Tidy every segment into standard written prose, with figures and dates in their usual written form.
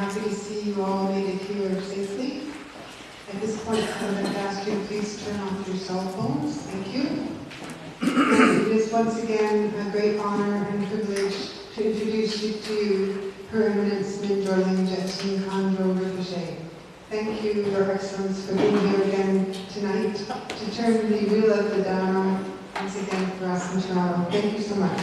happy to see you all made it here safely. At this point, I'm going to ask you to please turn off your cell phones. Thank you. And it is once again a great honor and privilege to introduce you to Her Eminence Mingyur Jetsun Khandro Rinpoche. Thank you, Your Excellence, for being here again tonight to turn the wheel of the Dharma once again for us in Toronto. Thank you so much.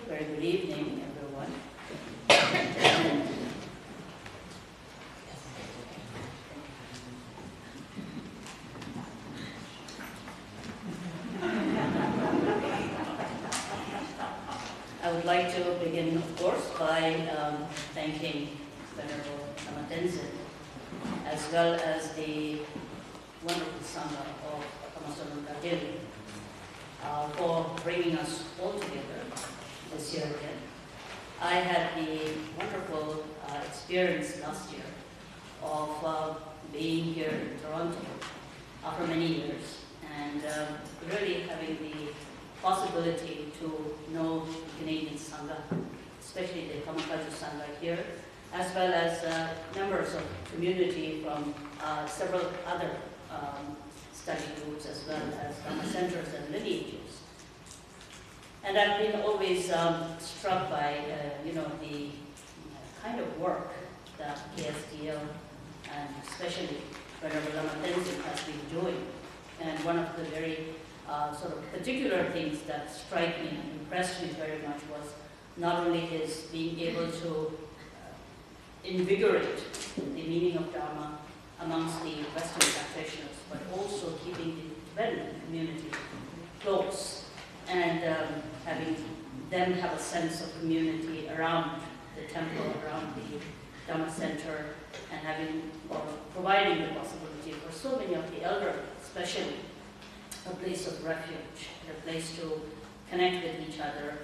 Very good evening, everyone. I would like to begin, of course, by thanking Venerable Lama Tenzin, as well as the wonderful Sangha of Kamasaru Kadiri, for bringing us all together this year again. I had the wonderful experience last year of being here in Toronto after many years, and really having the possibility to know the Canadian Sangha, especially the Kamakaju Sangha here, as well as members of community from several other study groups, as well as Dharma centers and lineages. And I've been always struck by, the kind of work that KSDL and especially Venerable Lama Tenzin has been doing. And one of the very sort of particular things that strike me and impressed me very much was not only his being able to invigorate the meaning of Dharma amongst the Western practitioners, but also keeping the Tibetan community close and having them have a sense of community around the temple, around the Dharma center, and having or providing the possibility for so many of the elderly, especially, a place of refuge, a place to connect with each other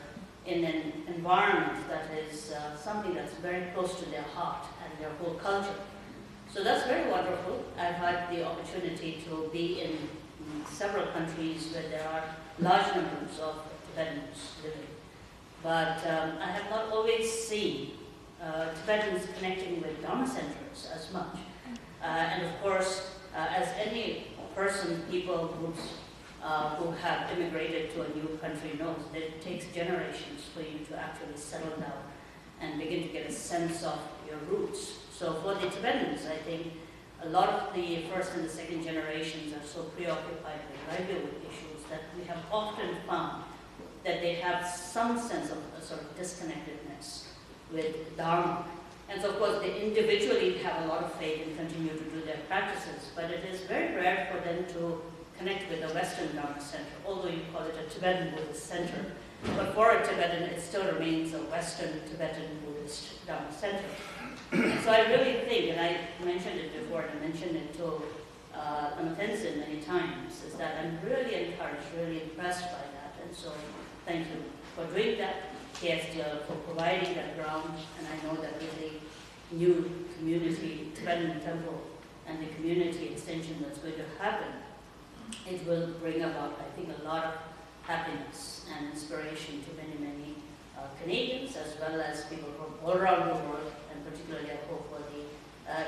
in an environment that is something that's very close to their heart and their whole culture. So that's very wonderful. I've had the opportunity to be in several countries where there are large numbers of Tibetans living. But I have not always seen Tibetans connecting with Dharma centers as much. And of course, as any person, people, groups who have immigrated to a new country knows that it takes generations for you to actually settle down and begin to get a sense of your roots. So for the Tibetans, I think a lot of the first and the second generations are so preoccupied with livelihood issues that we have often found that they have some sense of a sort of disconnectedness with Dharma. And so of course they individually have a lot of faith and continue to do their practices, but it is very rare for them to connect with a Western Dharma center, although you call it a Tibetan Buddhist center. But for a Tibetan, it still remains a Western Tibetan Buddhist Dharma center. So I really think, and I mentioned it before, and I mentioned it to Lama Tenzin many times, is that I'm really encouraged, really impressed by that. And so thank you for doing that, KSDL for providing that ground, and I know that with the new community, Tibetan temple, and the community extension that's going to happen, it will bring about, I think, a lot of happiness and inspiration to many, many Canadians, as well as people from all around the world, and particularly I hope for the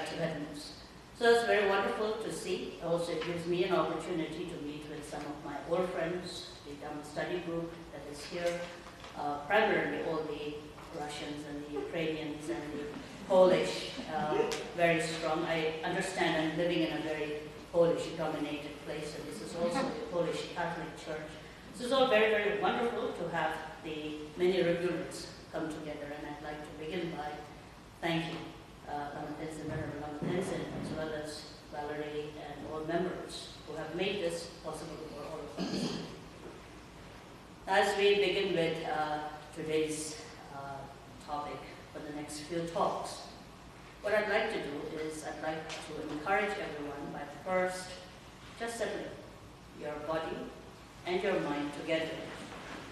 Tibetans. So it's very wonderful to see. Also, it gives me an opportunity to meet with some of my old friends, the Dhamma study group that is here, primarily all the Russians and the Ukrainians and the Polish, very strong. I understand I'm living in a very Polish-dominated place, and this is also the Polish Catholic Church. This is all very, very wonderful to have the many reviews come together, and I'd like to begin by thanking Lama Tenzin, Venerable Lama Tenzin, as well as Valerie and all members who have made this possible for all of us. As we begin with today's topic for the next few talks, what I'd like to do is I'd like to encourage everyone by first just settling your body and your mind together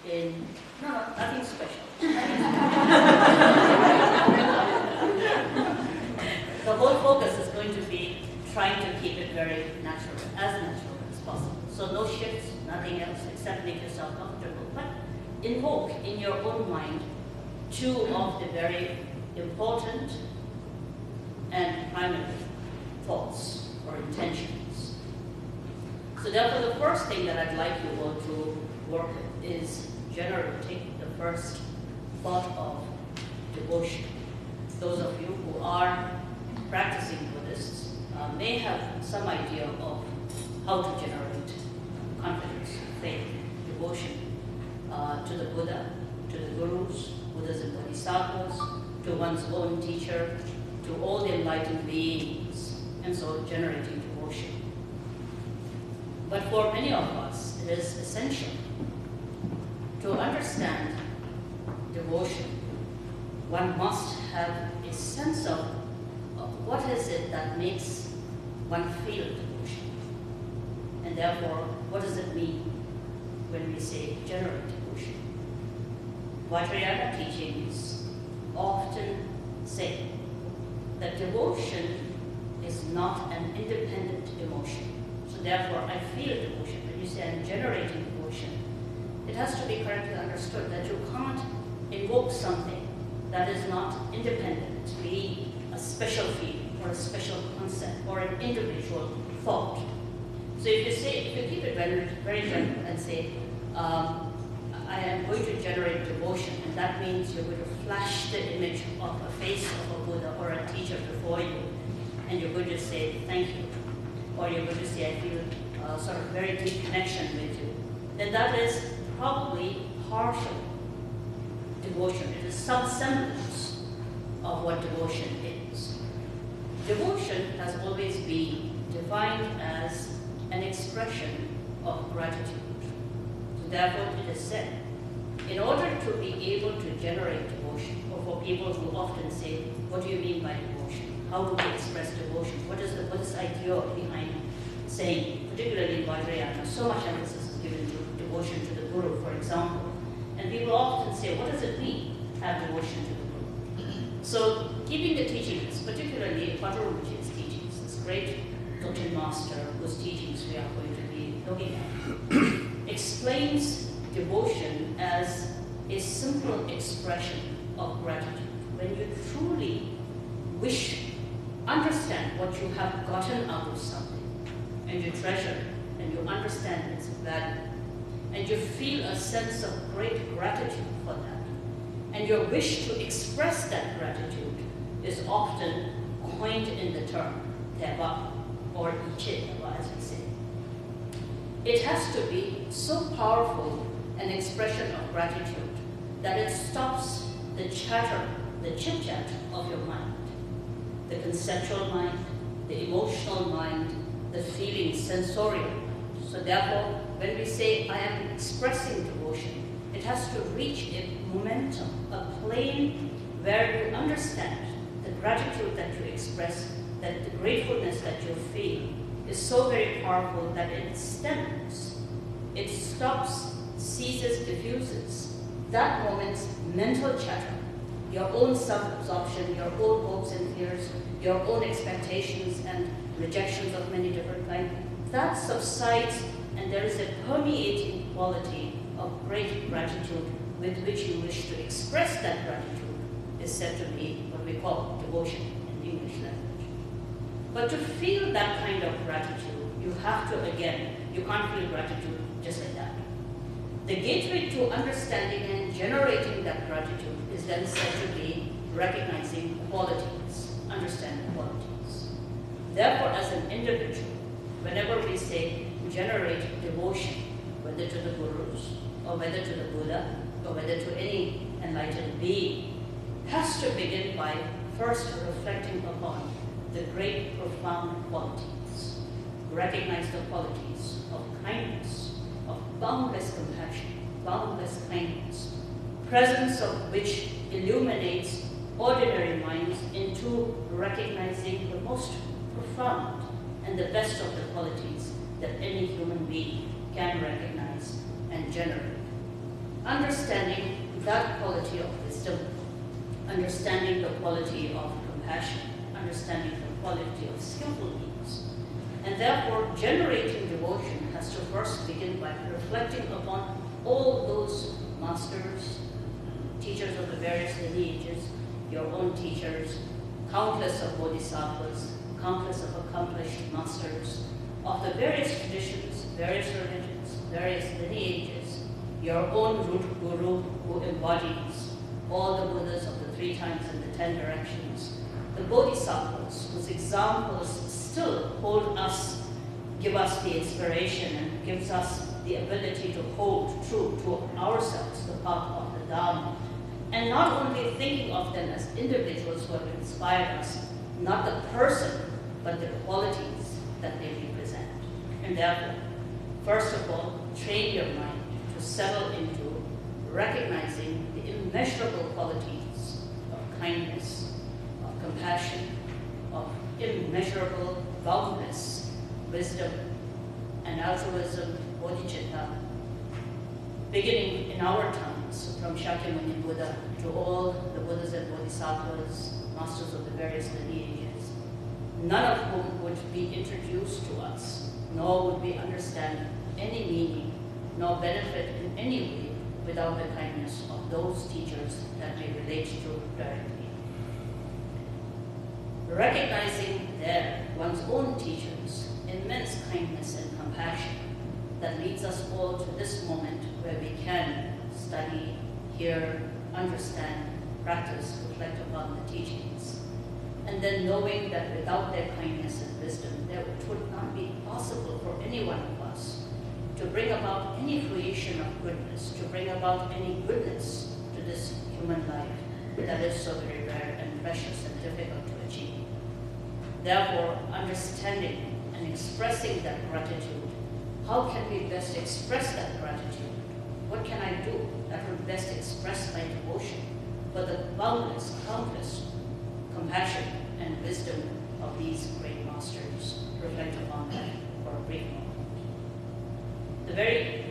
in, nothing special. The whole focus is going to be trying to keep it very natural, as natural as possible. So no shifts, nothing else, except make yourself comfortable. But invoke in your own mind two of the very important and primary thoughts or intentions. So therefore, the first thing that I'd like you all to work with is generating the first thought of devotion. Those of you who are practicing Buddhists may have some idea of how to generate confidence, faith, devotion to the Buddha, to the Gurus, Buddhas and Bodhisattvas, to one's own teacher, to all the enlightened beings, and so generating devotion. But for many of us, it is essential to understand devotion. One must have a sense of what is it that makes one feel devotion. And therefore, what does it mean when we say generate devotion? Vajrayana teachings often say that devotion is not an independent emotion. So therefore, I feel devotion. When you say I'm generating devotion, it has to be correctly understood that you can't invoke something that is not independent, be a special feeling or a special concept or an individual thought. So if you keep it very, very general and say, I am going to generate devotion, and that means you're going to flash the image of a face of a Buddha or a teacher before you, and you're going to say thank you, or you're going to say I feel sort of very deep connection with you, then that is probably partial devotion. It is some semblance of what devotion is. Devotion has always been defined as an expression of gratitude. So therefore it is said, in order to be able to generate devotion, or for people who often say, what do you mean by devotion? How do we express devotion? What is the Buddhist idea behind saying, particularly in Vajrayana, so much emphasis is given to devotion to the Guru, for example. And people often say, what does it mean, have devotion to the Guru? So keeping the teachings, particularly Khandro Rinpoche's teachings, this great Doctrine Master whose teachings we are going to be looking at, explains devotion as a simple expression of gratitude. When you truly understand what you have gotten out of something, and you treasure, and you understand its value, and you feel a sense of great gratitude for that, and your wish to express that gratitude is often coined in the term teva, or ichi, as we say. It has to be so powerful an expression of gratitude that it stops the chatter, the chit-chat of your mind. the conceptual mind, the emotional mind, the feeling, sensorial. So therefore, when we say, I am expressing devotion, it has to reach a momentum, a plane where you understand the gratitude that you express, that the gratefulness that you feel is so very powerful that it stems, it stops, ceases, diffuses that moment's mental chatter, your own self-absorption, your own hopes and fears, your own expectations and rejections of many different kinds. That subsides, and there is a permeating quality of great gratitude with which you wish to express that gratitude is said to be what we call devotion in the English language. But to feel that kind of gratitude, you have to, again, you can't feel gratitude just like that. The gateway to understanding and generating that gratitude is then said to be recognizing qualities, understanding qualities. Therefore, as an individual, whenever we say generate devotion, whether to the gurus, or whether to the Buddha, or whether to any enlightened being, has to begin by first reflecting upon the great profound qualities. Recognize the qualities of kindness, of boundless compassion, boundless kindness, presence of which illuminates ordinary minds into recognizing the most profound and the best of the qualities that any human being can recognize and generate. Understanding that quality of wisdom, understanding the quality of compassion, understanding the quality of skillful beings, and therefore generating devotion has to first begin by reflecting upon all those masters, teachers of the various lineages, your own teachers, countless of bodhisattvas, countless of accomplished masters of the various traditions, various religions, various lineages, your own root guru who embodies all the Buddhas of the 3 times and the 10 directions, the bodhisattvas whose examples still hold us, give us the inspiration and gives us the ability to hold true to ourselves the path of the Dharma, and not only thinking of them as individuals who have inspired us, not the person, but the qualities that they represent. And therefore, first of all, train your mind to settle into recognizing the immeasurable qualities of kindness, of compassion, of immeasurable, boundless wisdom and altruism, bodhicitta, beginning in our times from Shakyamuni Buddha to all the Buddhas and Bodhisattvas, masters of the various lineages, none of whom would be introduced to us, nor would we understand any meaning, nor benefit in any way without the kindness of those teachers that we relate to directly. Recognizing there one's own teachers' immense kindness and compassion that leads us all to this moment where we can study, hear, understand, practice, reflect upon the teachings. And then knowing that without their kindness and wisdom, it would not be possible for any one of us to bring about any creation of goodness, to bring about any goodness to this human life that is so very rare and precious and difficult to achieve. Therefore, understanding and expressing that gratitude, how can we best express that gratitude? What can I do that will best express my devotion for the boundless, countless compassion and wisdom of these great masters? Reflect upon that for a brief moment. The very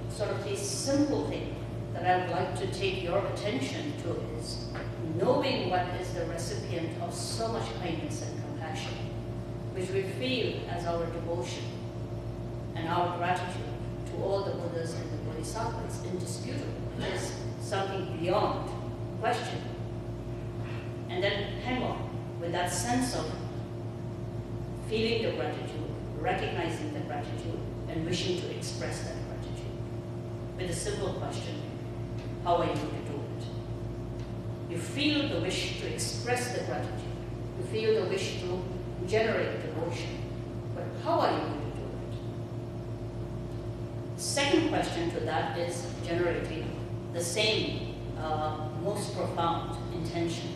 sort of the simple thing that I would like to take your attention to is knowing what is the recipient of so much kindness and compassion, which we feel as our devotion and our gratitude to all the Buddhas and the Bodhisattvas, indisputable. It is something beyond question. And then hang on with that sense of feeling the gratitude, recognizing the gratitude, and wishing to express that gratitude with a simple question: how are you going to do it? You feel the wish to express the gratitude. You feel the wish to generate devotion. But how are you going to do it? Second question to that is generating the same most profound intention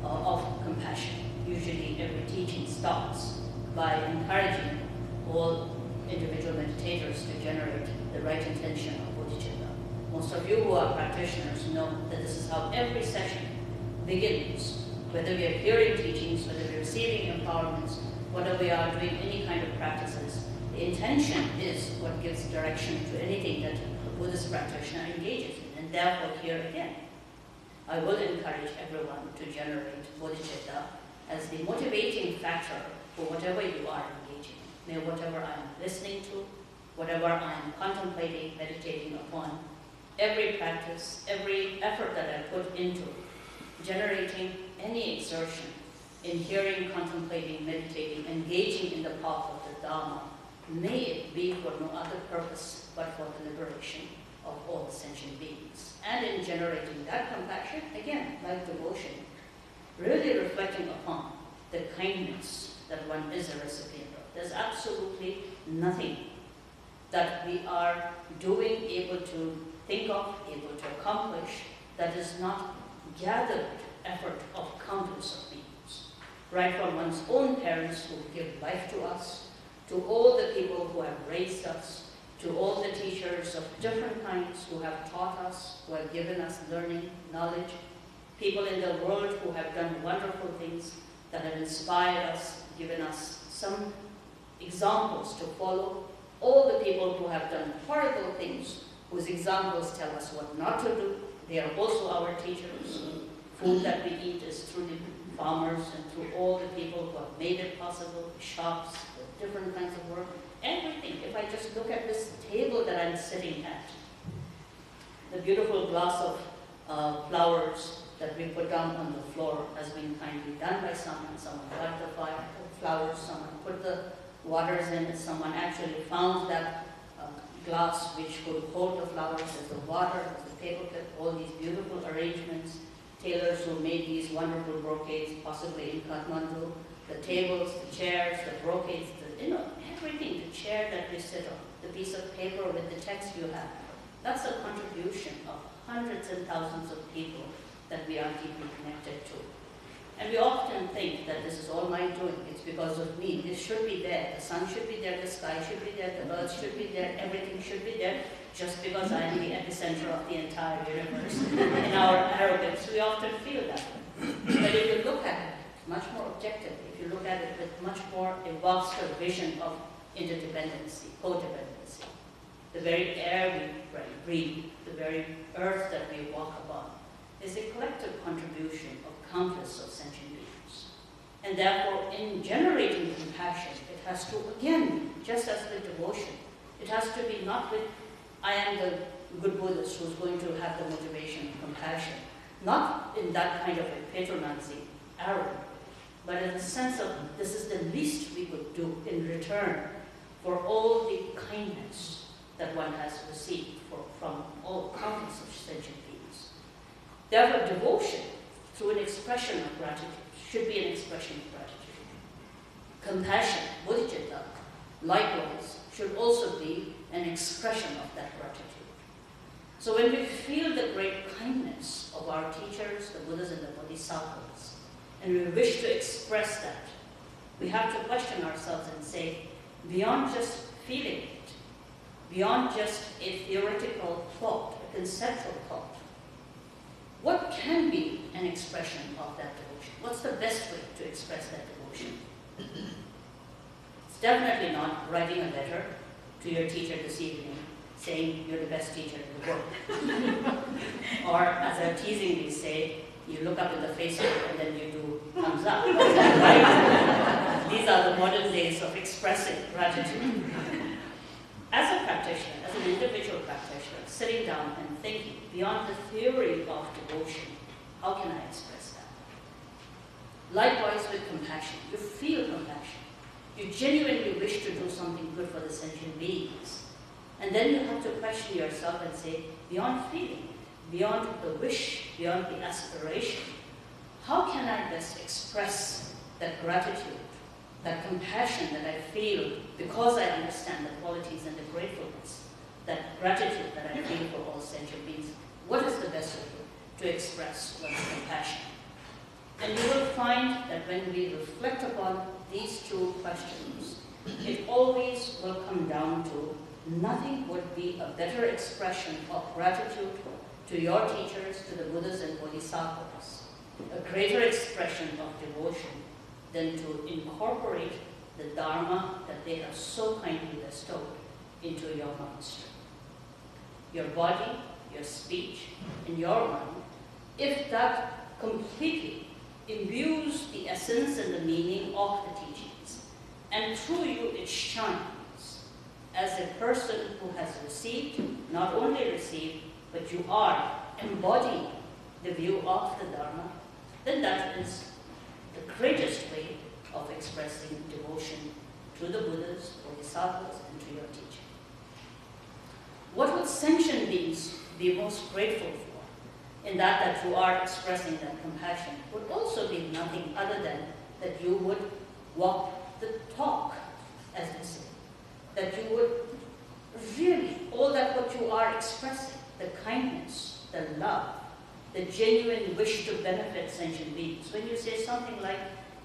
of compassion. usually every teaching starts by encouraging all individual meditators to generate the right intention of bodhicitta. Most of you who are practitioners know that this is how every session begins. Whether we are hearing teachings, whether we are receiving empowerments, whether we are doing any kind of practices, the intention is what gives direction to anything that a Buddhist practitioner engages in. And therefore, here again, I will encourage everyone to generate bodhicitta as the motivating factor for whatever you are engaging in. May whatever I am listening to, whatever I am contemplating, meditating upon, every practice, every effort that I put into generating any exertion in hearing, contemplating, meditating, engaging in the path of the Dharma, may it be for no other purpose but for the liberation of all sentient beings. And in generating that compassion, again, like devotion, really reflecting upon the kindness that one is a recipient of. There's absolutely nothing that we are doing, able to think of, able to accomplish, that is not gathered effort of countless of beings. Right from one's own parents who give life to us, to all the people who have raised us, to all the teachers of different kinds who have taught us, who have given us learning, knowledge, people in the world who have done wonderful things that have inspired us, given us some examples to follow, all the people who have done horrible things, whose examples tell us what not to do. They are also our teachers. Food that we eat is through the farmers and through all the people who have made it possible, the shops, the different kinds of work, everything. If I just look at this table that I'm sitting at, the beautiful glass of flowers that we put down on the floor has been kindly done by someone. Someone got the flowers, someone put the waters in it, someone actually found that glass which could hold the flowers as the water, as the paper clip, all these beautiful arrangements. Tailors who made these wonderful brocades, possibly in Kathmandu, the tables, the chairs, the brocades, everything, the chair that we sit on, the piece of paper with the text you have. That's a contribution of hundreds and thousands of people that we are deeply connected to. And we often think that this is all my doing, it's because of me. This should be there, the sun should be there, the sky should be there, the earth should be there, everything should be there, just because I am the epicenter of the entire universe. In our arrogance, we often feel that. But if you look at it much more objectively, if you look at it with much more a vaster vision of interdependency, codependency, the very air we breathe, the very earth that we walk upon, is a collective contribution of countless of sentient beings. And therefore, in generating compassion, it has to, again, just as with devotion, it has to be not with, I am the good Buddhist who's going to have the motivation of compassion, not in that kind of a patronizing, arrogant, but in the sense of this is the least we could do in return for all the kindness that one has received from all countless of sentient beings. Therefore, devotion, through an expression of gratitude, should be an expression of gratitude. Compassion, bodhicitta, likewise, should also be an expression of that gratitude. So when we feel the great kindness of our teachers, the Buddhas and the Bodhisattvas, and we wish to express that, we have to question ourselves and say, beyond just feeling it, beyond just a theoretical thought, a conceptual thought, what can be an expression of that devotion? What's the best way to express that devotion? It's definitely not writing a letter to your teacher this evening saying you're the best teacher in the world. Or, as I teasingly say, you look up in the Facebook and then you do thumbs up. Right? These are the modern days of expressing gratitude. As a practitioner, as an individual practitioner, sitting down and thinking beyond the theory of devotion, how can I express that? Likewise with compassion. You feel compassion. You genuinely wish to do something good for the sentient beings. And then you have to question yourself and say, beyond feeling, beyond the wish, beyond the aspiration, how can I best express that gratitude, that compassion that I feel because I understand the qualities and the gratefulness, that gratitude that I feel for all sentient beings? What is the best way to express one's compassion? And you will find that when we reflect upon these two questions, it always will come down to nothing would be a better expression of gratitude to your teachers, to the Buddhas and Bodhisattvas, a greater expression of devotion than to incorporate the Dharma that they have so kindly bestowed into your monastery. Your body, your speech, and your mind, if that completely imbues the essence and the meaning of the teachings, and through you it shines as a person who has received, not only received, but you are embodying the view of the Dharma, then that is the greatest way of expressing devotion to the Buddhas, Bodhisattvas, and to your teaching. What would sentient beings be most grateful for in that you are expressing that compassion would also be nothing other than that you would walk the talk, as they say. That you would really, all that what you are expressing, the kindness, the love, the genuine wish to benefit sentient beings. When you say something like,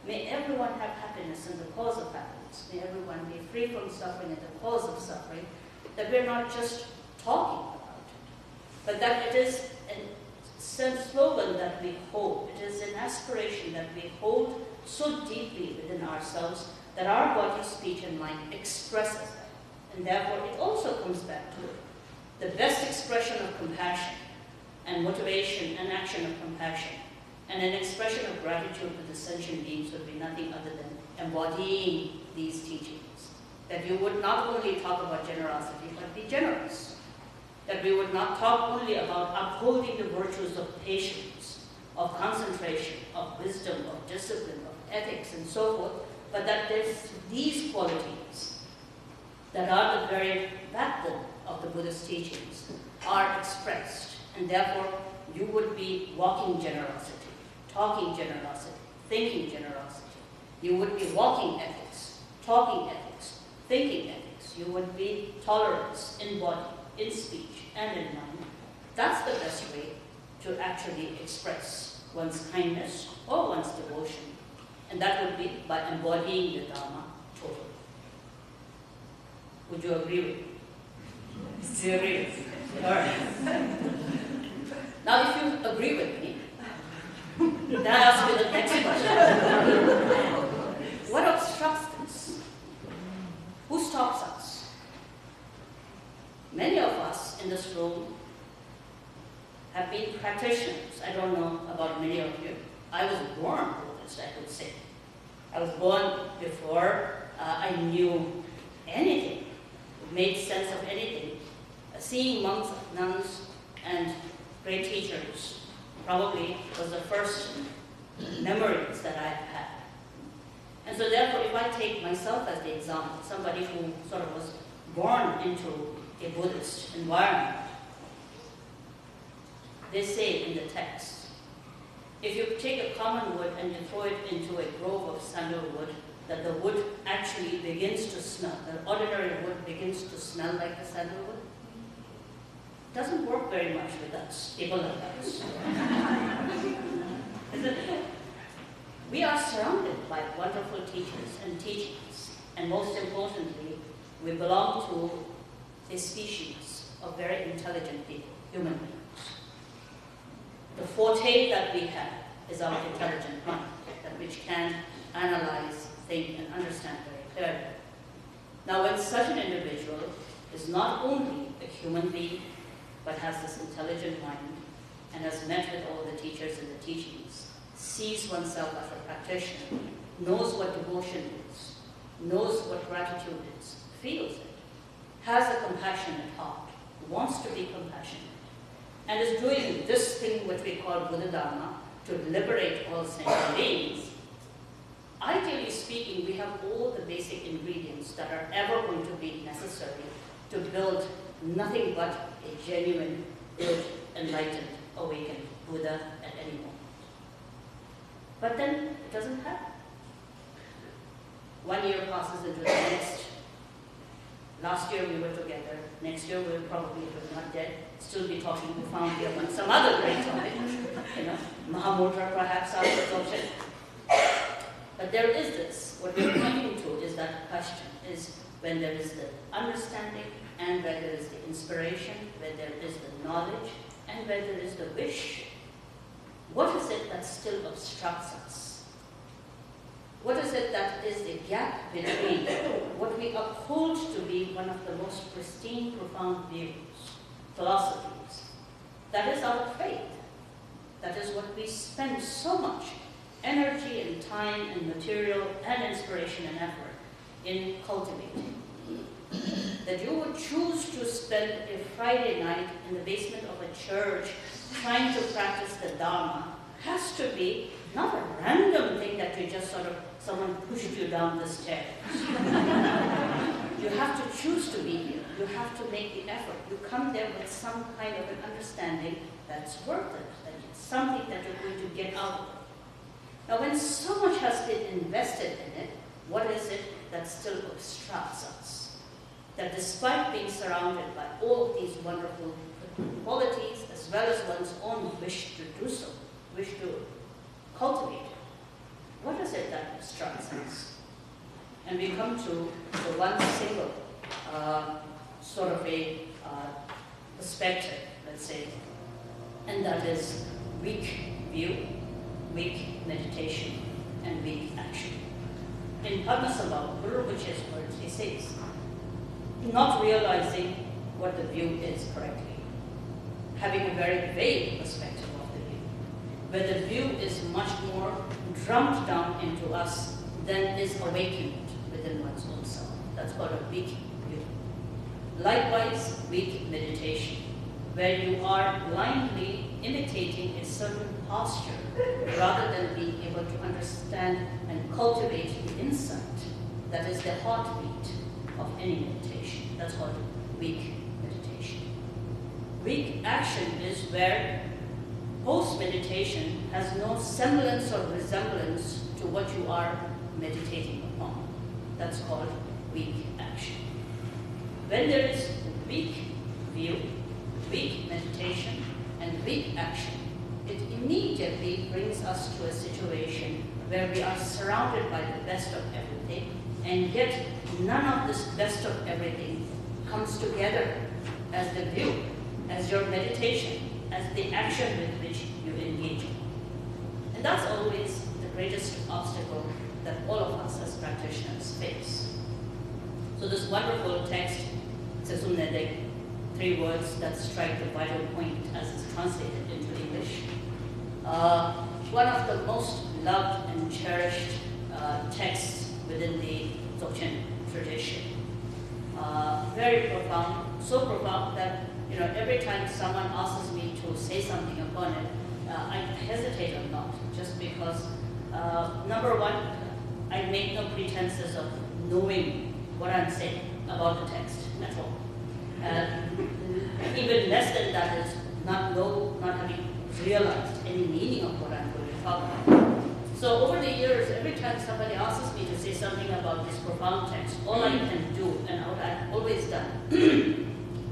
may everyone have happiness and the cause of happiness, may everyone be free from suffering and the cause of suffering, that we're not just talking about it, but that it is a slogan that we hold. It is an aspiration that we hold so deeply within ourselves that our body, speech, and mind expresses that. And therefore, it also comes back to the best expression of compassion and motivation and action of compassion and an expression of gratitude to the sentient beings would be nothing other than embodying these teachings. That you would not only talk about generosity, but be generous. That we would not talk only about upholding the virtues of patience, of concentration, of wisdom, of discipline, of ethics, and so forth, but that there's these qualities that are the very backbone of the Buddhist teachings are expressed, and therefore you would be walking generosity, talking generosity, thinking generosity. You would be walking ethics, talking ethics, thinking ethics. You would be tolerance in body, in speech, and in mind. That's the best way to actually express one's kindness or one's devotion. And that would be by embodying the Dharma totally. Would you agree with me? Do you agree with me? All right. Now, if you agree with me, then I ask you the next question. What obstructs this? Who stops us? Many of us in this room have been practitioners. I don't know about many of you. I was born Buddhist, I could say. I was born before I knew anything, made sense of anything. Seeing monks, nuns, and great teachers probably was the first memories that I've had. And so therefore, if I take myself as the example, somebody who sort of was born into a Buddhist environment, they say in the text, if you take a common wood and you throw it into a grove of sandalwood, that the wood actually begins to smell. The ordinary wood begins to smell like the sandalwood. It doesn't work very much with us, people like us. We are surrounded by wonderful teachers and teachings, and most importantly, we belong to a species of very intelligent people, human beings. The forte that we have is our intelligent mind, that which can analyze, think, and understand very clearly. Now, when such an individual is not only a human being, but has this intelligent mind, and has met with all the teachers and the teachings, sees oneself as a practitioner, knows what devotion is, knows what gratitude is, feels it, has a compassionate heart, wants to be compassionate, and is doing this thing which we call Buddha Dharma to liberate all sentient beings, ideally speaking, we have all the basic ingredients that are ever going to be necessary to build nothing but a genuine, good, enlightened, awakened Buddha at any moment. But then it doesn't happen. 1 year passes into the next. Last year we were together. Next year we'll probably, if we're not dead, still be talking profoundly about some other great topic. Mahamudra perhaps after Dzogchen. But there is this. What we're pointing to is that question, is when there is the understanding, and where there is the inspiration, where there is the knowledge, and where there is the wish. What is it that still obstructs us? What is it that is the gap between what we uphold to be one of the most pristine, profound views, philosophies? That is our faith. That is what we spend so much energy and time and material and inspiration and effort in cultivating. That you would choose to spend a Friday night in the basement of a church trying to practice the Dharma has to be not a random thing that you just someone pushed you down the stairs. You have to choose to be here. You have to make the effort. You come there with some kind of an understanding that's worth it, that it's something that you're going to get out of. Now, when so much has been invested in it, what is it that still obstructs us? That despite being surrounded by all of these wonderful qualities, as well as one's own wish to do so, wish to cultivate it, what is it that obstructs us? And we come to the one single sort of a perspective, let's say, and that is weak view, weak meditation, and weak action. In Padmasambhava, Guru Rinpoche's words, he says, not realizing what the view is correctly, having a very vague perspective of the view, where the view is much more drummed down into us than is awakened within one's own self. That's called a weak view. Likewise, weak meditation, where you are blindly imitating a certain posture rather than being able to understand and cultivate the insight that is the heartbeat of any meditation. That's called weak meditation. Weak action is where post-meditation has no semblance or resemblance to what you are meditating upon. That's called weak action. When there is weak view, weak meditation, and weak action, it immediately brings us to a situation where we are surrounded by the best of everything, and yet none of this best of everything comes together as the view, as your meditation, as the action with which you engage in. And that's always the greatest obstacle that all of us as practitioners face. So this wonderful text, Tsesum Nedek, 3 words that strike the vital point as it's translated into English. One of the most loved and cherished texts within the Dzogchen tradition. Very profound, so profound that every time someone asks me to say something upon it, I hesitate a lot, just because number one, I make no pretenses of knowing what I'm saying about the text at all. Even less than that is not having realized any meaning of what I'm going to talk about. So over the years, every time somebody asks me to say something about this profound text, all I can do, and what I've always done,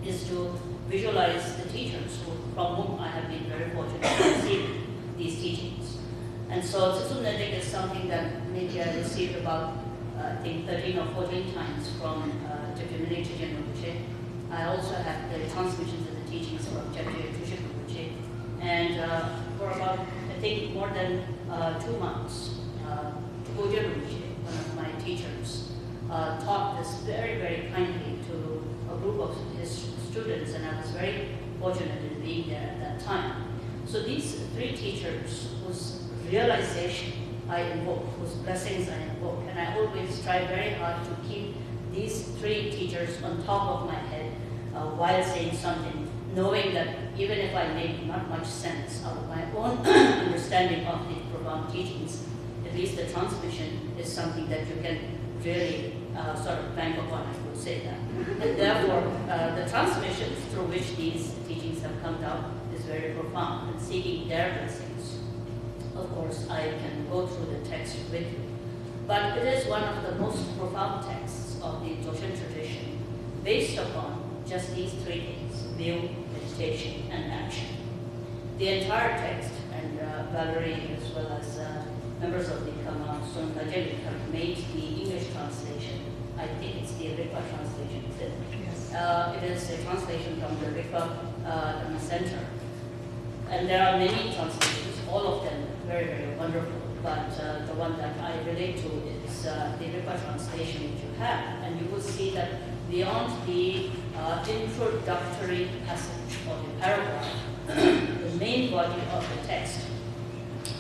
is to visualize the teachers from whom I have been very fortunate to receive these teachings. And so Tsesum Nedek is something that maybe I received about, I think, 13 or 14 times from Jepimini Chichen Rinpoche. I also have the transmissions of the teachings from Jepimini Chichen Rinpoche. And for about, I think, more than 2 months, Gojo Rinpoche, one of my teachers, taught this very, very kindly to a group of his students, and I was very fortunate in being there at that time. So these 3 teachers whose realization I invoke, whose blessings I invoke, and I always try very hard to keep these 3 teachers on top of my head while saying something, knowing that even if I make not much sense out of my own understanding of the profound teachings, at least the transmission is something that you can really sort of bank upon, I would say that. And therefore, the transmissions through which these teachings have come down is very profound, and seeking their blessings. Of course, I can go through the text with you. But it is one of the most profound texts of the Dzogchen tradition, based upon just these three things: view, meditation, and action. The entire text, and Valerie as well as members of the Kama Sontajeli have made the English translation. I think it's the Rinpoche translation, is it? Yes. It is a translation from the Rinpoche Center. And there are many translations, all of them very, very wonderful. But the one that I relate to is the Rinpoche translation which you have. And you will see that beyond the introductory passage or the paragraph, the main body of the text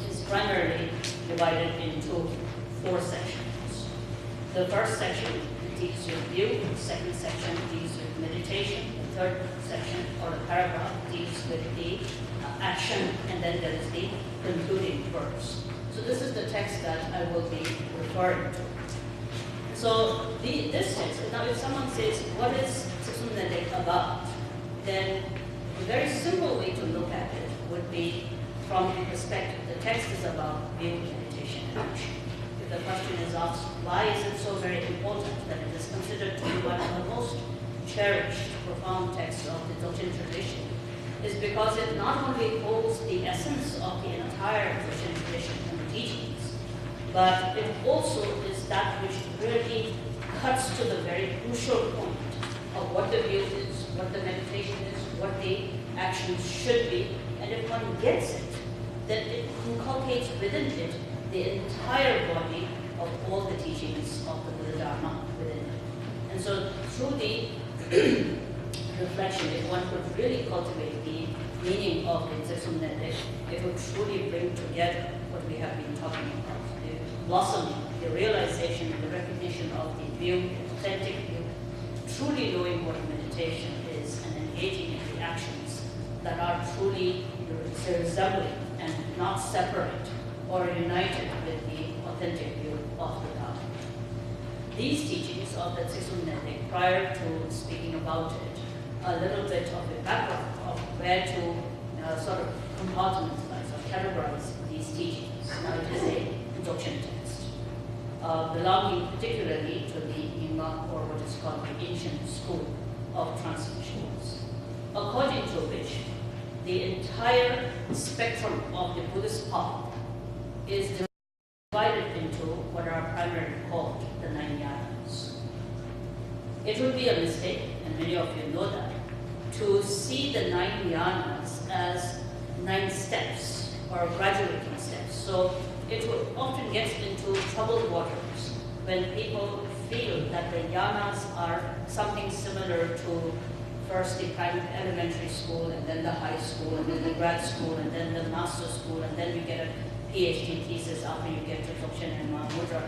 is primarily divided into 4 sections. The first section deals with view, the second section deals with meditation, the third section or the paragraph deals with the action, and then there is the concluding verse. So this is the text that I will be referring to. So this text, now if someone says, what is Tsutsumnedek about? Then a very simple way to look at it would be from the perspective, the text is about view, meditation, and action. If the question is asked, why is it so very important that it is considered to be one of the most cherished, profound texts of the Dzogchen tradition, is because it not only holds the essence of the entire Dzogchen tradition and the teachings, but it also is that which really cuts to the very crucial point of what the view is, what the meditation is, what the actions should be. And if one gets it, then it inculcates within it the entire body of all the teachings of the Buddha Dharma within it. And so through the reflection, if one could really cultivate the meaning of the Tsutsumnedek, it would truly bring together what we have been talking about. The blossoming, the realization, the recognition of the view, the authentic view, truly knowing what meditation is and engaging in the actions that are truly resembling and not separate or united with the authentic view of the Dharma. These teachings of the Tsutsumnedek, prior to speaking about it, a little bit of a background of where to sort of compartmentalize or categorize these teachings. Now it is a Dzogchen text, belonging particularly to the Nyingma, or what is called the ancient school of transmissions, according to which the entire spectrum of the Buddhist path is divided into what are primarily called the 9 yanas. It would be a mistake, and many of you know that, to see the 9 yanas as 9 steps or graduating steps. So it would often get into troubled waters when people feel that the yanas are something similar to first the private elementary school, and then the high school, and then the grad school, and then the master school, and then you get a PhD thesis after you get to Dzogchen and Mahamudra.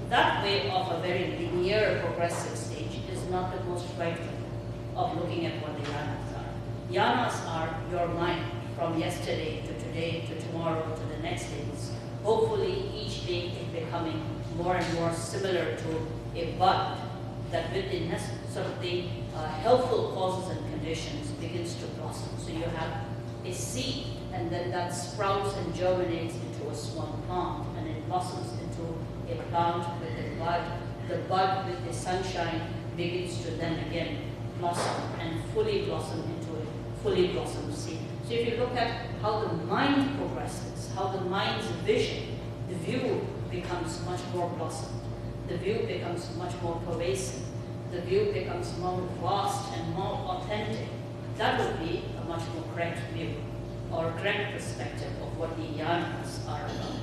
That way of a very linear progressive stage is not the most right way of looking at what the yanas are. Yanas are your mind from yesterday to today to tomorrow to the next days. Hopefully each day is becoming more and more similar to a bud that with the sort of the helpful causes and conditions begins to blossom. So you have a seed, and then that sprouts and germinates into a small plant, and it blossoms into a plant with a bud. The bud with the sunshine begins to then again blossom and fully blossom into a fully blossomed seed. So if you look at how the mind progresses, how the mind's vision, the view becomes much more blossomed. The view becomes much more pervasive. The view becomes more vast and more authentic. That would be a much more correct view or correct perspective of what the yanas are about.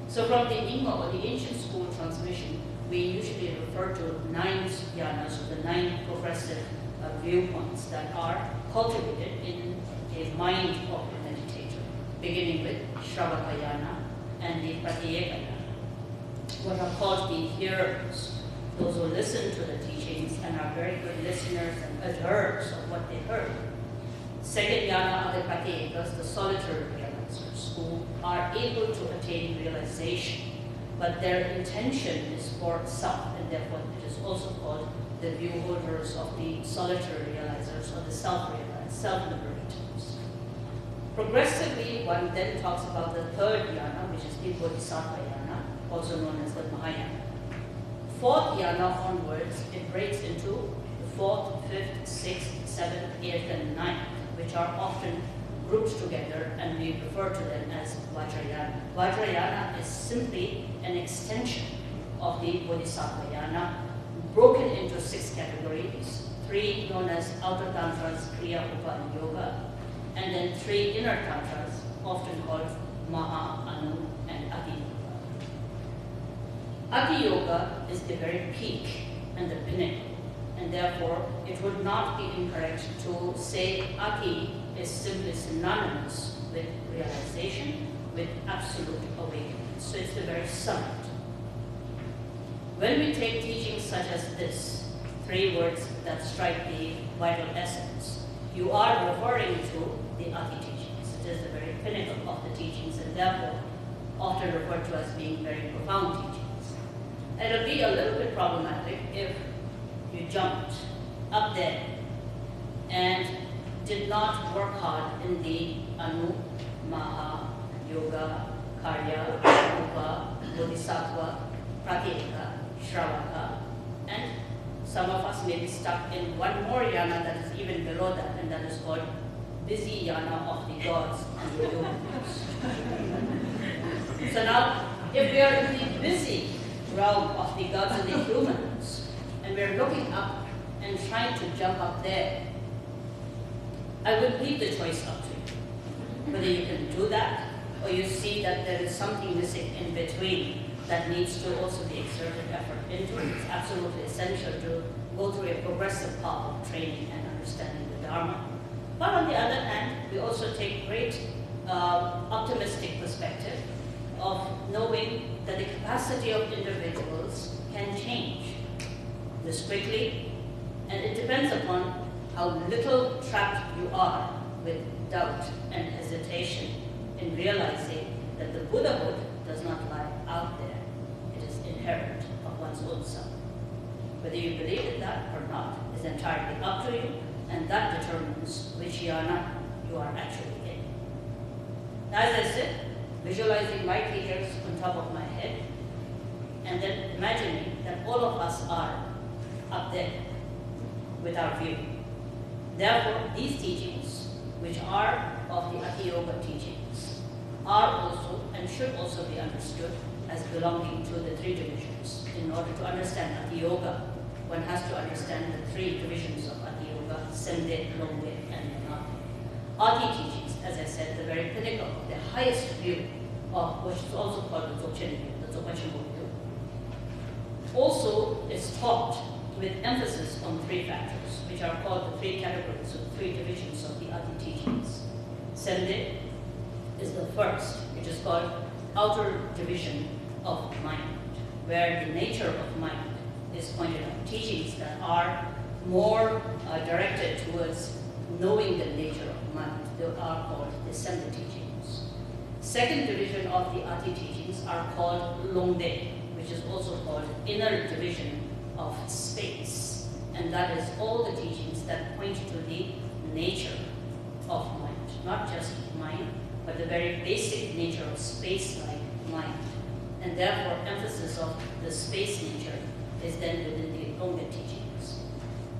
So from the Nyingma, or the ancient school transmission, we usually refer to 9 yanas, or the 9 progressive viewpoints that are cultivated in a mind of the meditator, beginning with Shravakayana and the Pratyekayana, what are called the hearers, those who listen to the teachings and are very good listeners and adherers of what they heard. Second yana are the Pratyekas, the solitary realizers, who are able to attain realization, but their intention is for self, and therefore it is also called the view holders of the solitary realizers, or the self-realized, self-liberators. Progressively, one then talks about the third yana, which is the Bodhisattva yana, also known as the Mahayana. Fourth yana onwards, it breaks into the 4th, 5th, 6th, 7th, 8th, and 9th, which are often grouped together, and we refer to them as Vajrayana. Vajrayana is simply an extension of the Bodhisattvayana, broken into 6 categories, 3 known as outer tantras, Kriya, Upa, and Yoga, and then 3 inner tantras, often called Maha, Anu, and Ati Yoga. Ati Yoga is the very peak and the pinnacle, and therefore it would not be incorrect to say Ati is simply synonymous with realization, with absolute awakening. So it's the very summit. When we take teachings such as this, 3 words that strike the vital essence, you are referring to the Ati teachings. It is the very pinnacle of the teachings, and therefore often referred to as being very profound teachings. It will be a little bit problematic if you jumped up there and did not work hard in the Anu, Maha, Yoga, Karya, Upa, Bodhisattva, Pratyeka, Shravaka, and some of us may be stuck in one more yana that is even below that, and that is called busy yana of the gods and the humans. So now, if we are in the busy realm of the gods and the humans, and we're looking up and trying to jump up there, I would leave the choice up to you. Whether you can do that, or you see that there is something missing in between that needs to also be exerted effort into. It's absolutely essential to go through a progressive path of training and understanding the Dharma. But on the other hand, we also take great optimistic perspective of knowing that the capacity of individuals can change this quickly, and it depends upon how little trapped you are with doubt and hesitation in realizing that the Buddhahood does not lie out there. It is inherent of one's own self. Whether you believe in that or not is entirely up to you, and that determines which yana you are actually in. Now, as I said, visualizing my teachers on top of my head, and then imagining that all of us are up there with our view. Therefore, these teachings, which are of the Ati Yoga teachings, are also and should also be understood as belonging to the 3 divisions. In order to understand Ati Yoga, one has to understand the 3 divisions of Ati Yoga, Sende, Longde, and Yanati. Ati teachings, as I said, the very pinnacle, the highest view of which is also called the Dzogchen view, the Dzogchen view, also is taught with emphasis on 3 factors, which are called the 3 categories or 3 divisions of the Ati teachings. Sende is the first, which is called outer division of mind, where the nature of mind is pointed out. Teachings that are more directed towards knowing the nature of mind, they are called the Sende teachings. Second division of the Ati teachings are called Longde, which is also called inner division of space, and that is all the teachings that point to the nature of mind, not just mind, but the very basic nature of space-like mind, and therefore emphasis of the space nature is then within the Longde teachings.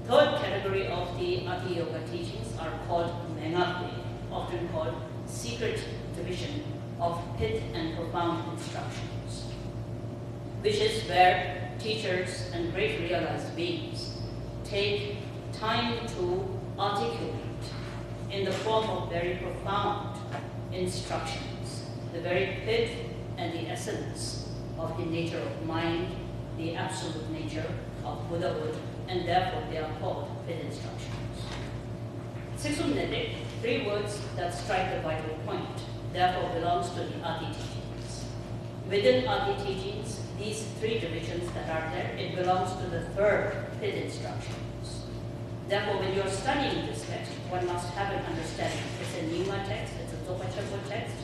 Third category of the Ati Yoga teachings are called Mengape, often called secret division of pith and profound instructions, which is where teachers and great realized beings take time to articulate in the form of very profound instructions the very pith and the essence of the nature of mind, the absolute nature of Buddhahood, and therefore they are called pith instructions. Siksum-nede, 3 words that strike the vital point, therefore belongs to the Ati teachings. Within Ati teachings, these 3 divisions that are there, it belongs to the 3rd pith instructions. Therefore, when you're studying this text, one must have an understanding. It's a Nyingma text, it's a Dzogpa Chenpo text,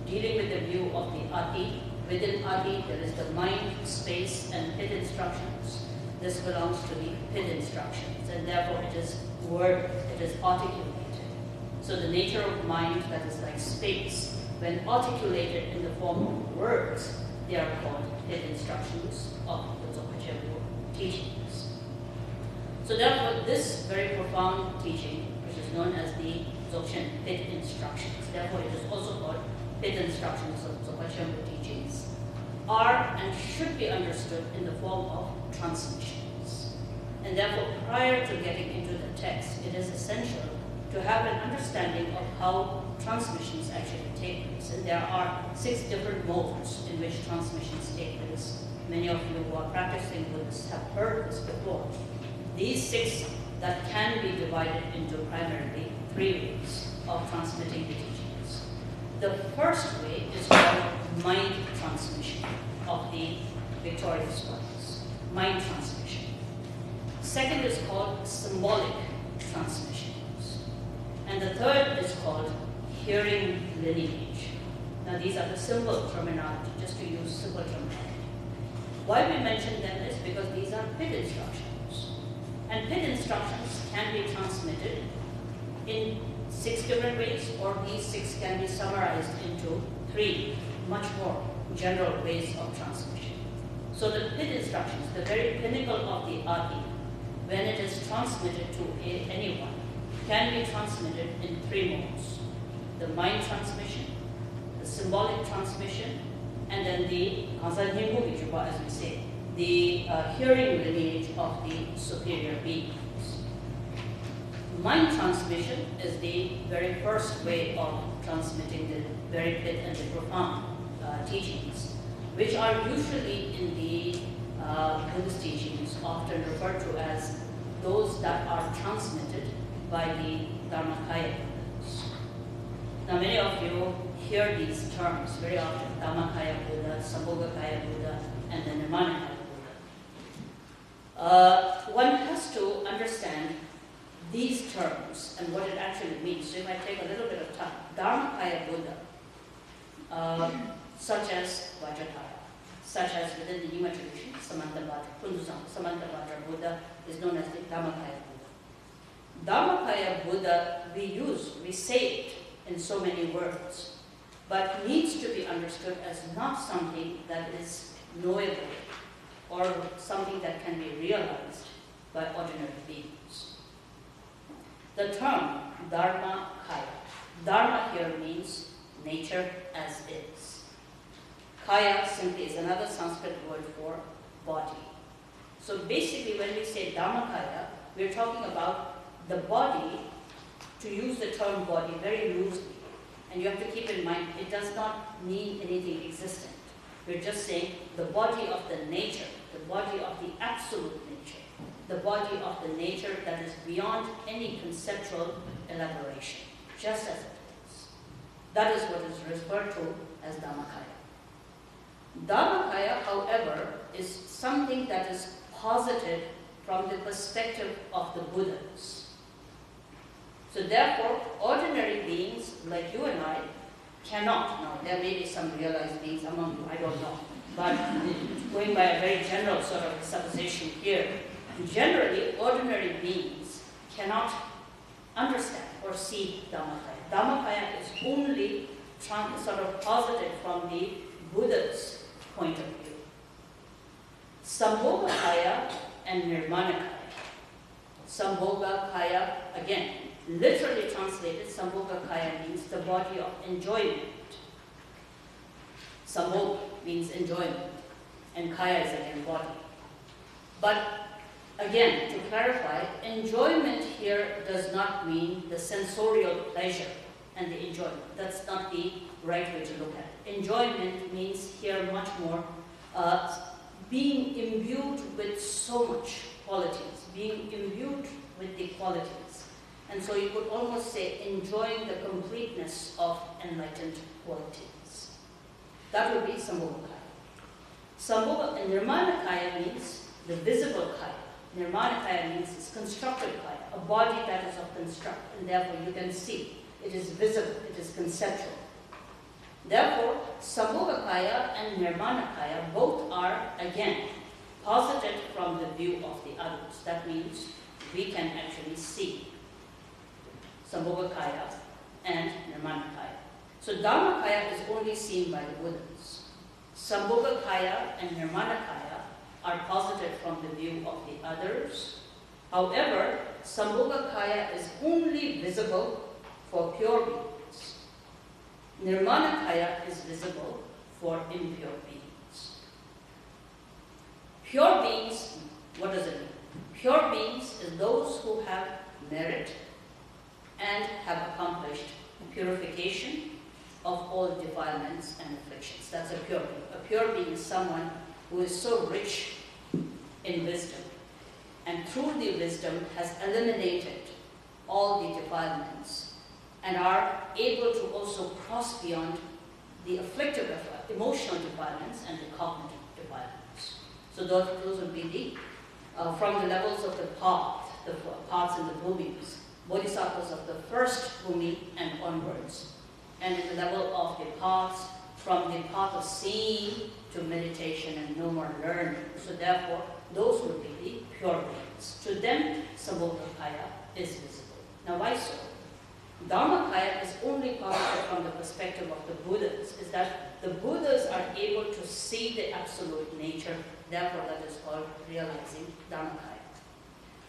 dealing with the view of the Ati. Within Ati, there is the mind, space, and pith instructions. This belongs to the pith instructions, and therefore it is word, it is articulated. So the nature of mind that is like space, when articulated in the form of words, they are called pith instructions of the Dzogpa Chenpo teachings. So therefore, this very profound teaching, which is known as the Dzogchen Pit Instructions, therefore it is also called Pit Instructions of Dzogchen Shenpo teachings, are and should be understood in the form of transmissions. And therefore, prior to getting into the text, it is essential to have an understanding of how transmissions actually take place. And there are 6 different modes in which transmissions take place. Many of you who are practicing Buddhists have heard this before. These 6 that can be divided into primarily 3 ways of transmitting the teachings. The first way is called mind transmission of the victorious ones, mind transmission. Second is called symbolic transmissions. And the third is called hearing lineage. Now these are the simple terminology, just to use simple terminology. Why we mention them is because these are pit instructions. And pit instructions can be transmitted in 6 different ways, or these 6 can be summarized into 3 much more general ways of transmission. So the pit instructions, the very pinnacle of the adi, when it is transmitted to anyone, can be transmitted in 3 modes. The mind transmission, the symbolic transmission, and then the, as we say, the hearing lineage of the superior beings. Mind transmission is the very first way of transmitting the very pit and the profound teachings, which are usually in the Buddhist teachings often referred to as those that are transmitted by the Dharmakaya Buddhas. Now many of you hear these terms very often, Dharmakaya Buddha, Sambhogakaya Buddha, and the Nirmanakaya Buddha. One has to understand these terms and what it actually means. So if I take a little bit of time, Dharmakaya Buddha, such as Vajratara, such as within the Nyingma tradition, Samantabhadra, Kunduzang, Samantabhadra Buddha is known as the Dharmakaya Buddha. Dharmakaya Buddha, we say it in so many words, but needs to be understood as not something that is knowable or something that can be realized by ordinary beings. The term Dharmakaya, Dharma here means nature as is. Kaya simply is another Sanskrit word for body. So basically when we say Dharmakaya, we're talking about the body, to use the term body very loosely. And you have to keep in mind, it does not mean anything existent. We're just saying the body of the nature, the body of the absolute nature, the body of the nature that is beyond any conceptual elaboration, just as it is. That is what is referred to as Dharmakaya. Dharmakaya, however, is something that is posited from the perspective of the Buddhas. So therefore, ordinary beings like you and I cannot, now there may be some realized beings among you, I don't know, but going by a very general sort of supposition here, generally ordinary beings cannot understand or see Dharmakaya. Dharmakaya is only sort of posited from the Buddha's point of view. Sambhogakaya and Nirmanakaya. Sambhogakaya, again, literally translated, Sambhogakaya means the body of enjoyment. Sambhoga means enjoyment, and Kaya is again body. But again, to clarify, enjoyment here does not mean the sensorial pleasure and the enjoyment. That's not the right way to look at it. Enjoyment means here much more being imbued with so much qualities, being imbued with the qualities. And so you could almost say enjoying the completeness of enlightened qualities. That would be Sambhogakaya. Nirmanakaya means the visible Kaya. Nirmanakaya means it's constructed Kaya, a body that is of construct, and therefore you can see. It is visible, it is conceptual. Therefore, Sambhogakaya and Nirmanakaya both are, again, posited from the view of the others. That means we can actually see Sambhogakaya and Nirmanakaya. So Dharmakaya is only seen by the Buddhas. Sambhogakaya and Nirmanakaya are posited from the view of the others, However, Sambhogakaya is only visible for pure beings. Nirmanakaya is visible for impure beings. Pure beings, what does it mean? Pure beings is those who have merit and have accomplished purification of all defilements and afflictions. That's a pure being. A pure being is someone who is so rich in wisdom, and through the wisdom has eliminated all the defilements and are able to also cross beyond the afflictive, emotional defilements and the cognitive defilements. So those would be the, from the levels of the paths and the bhumis, bodhisattvas of the first bhumi and onwards, and at the level of the paths, from the path of seeing to meditation and no more learning. So therefore, those would be the pure beings. To them, Sambhogakaya is visible. Now why so? Dharmakaya is only possible from the perspective of the Buddhas, is that the Buddhas are able to see the absolute nature, therefore that is called realizing Dharmakaya.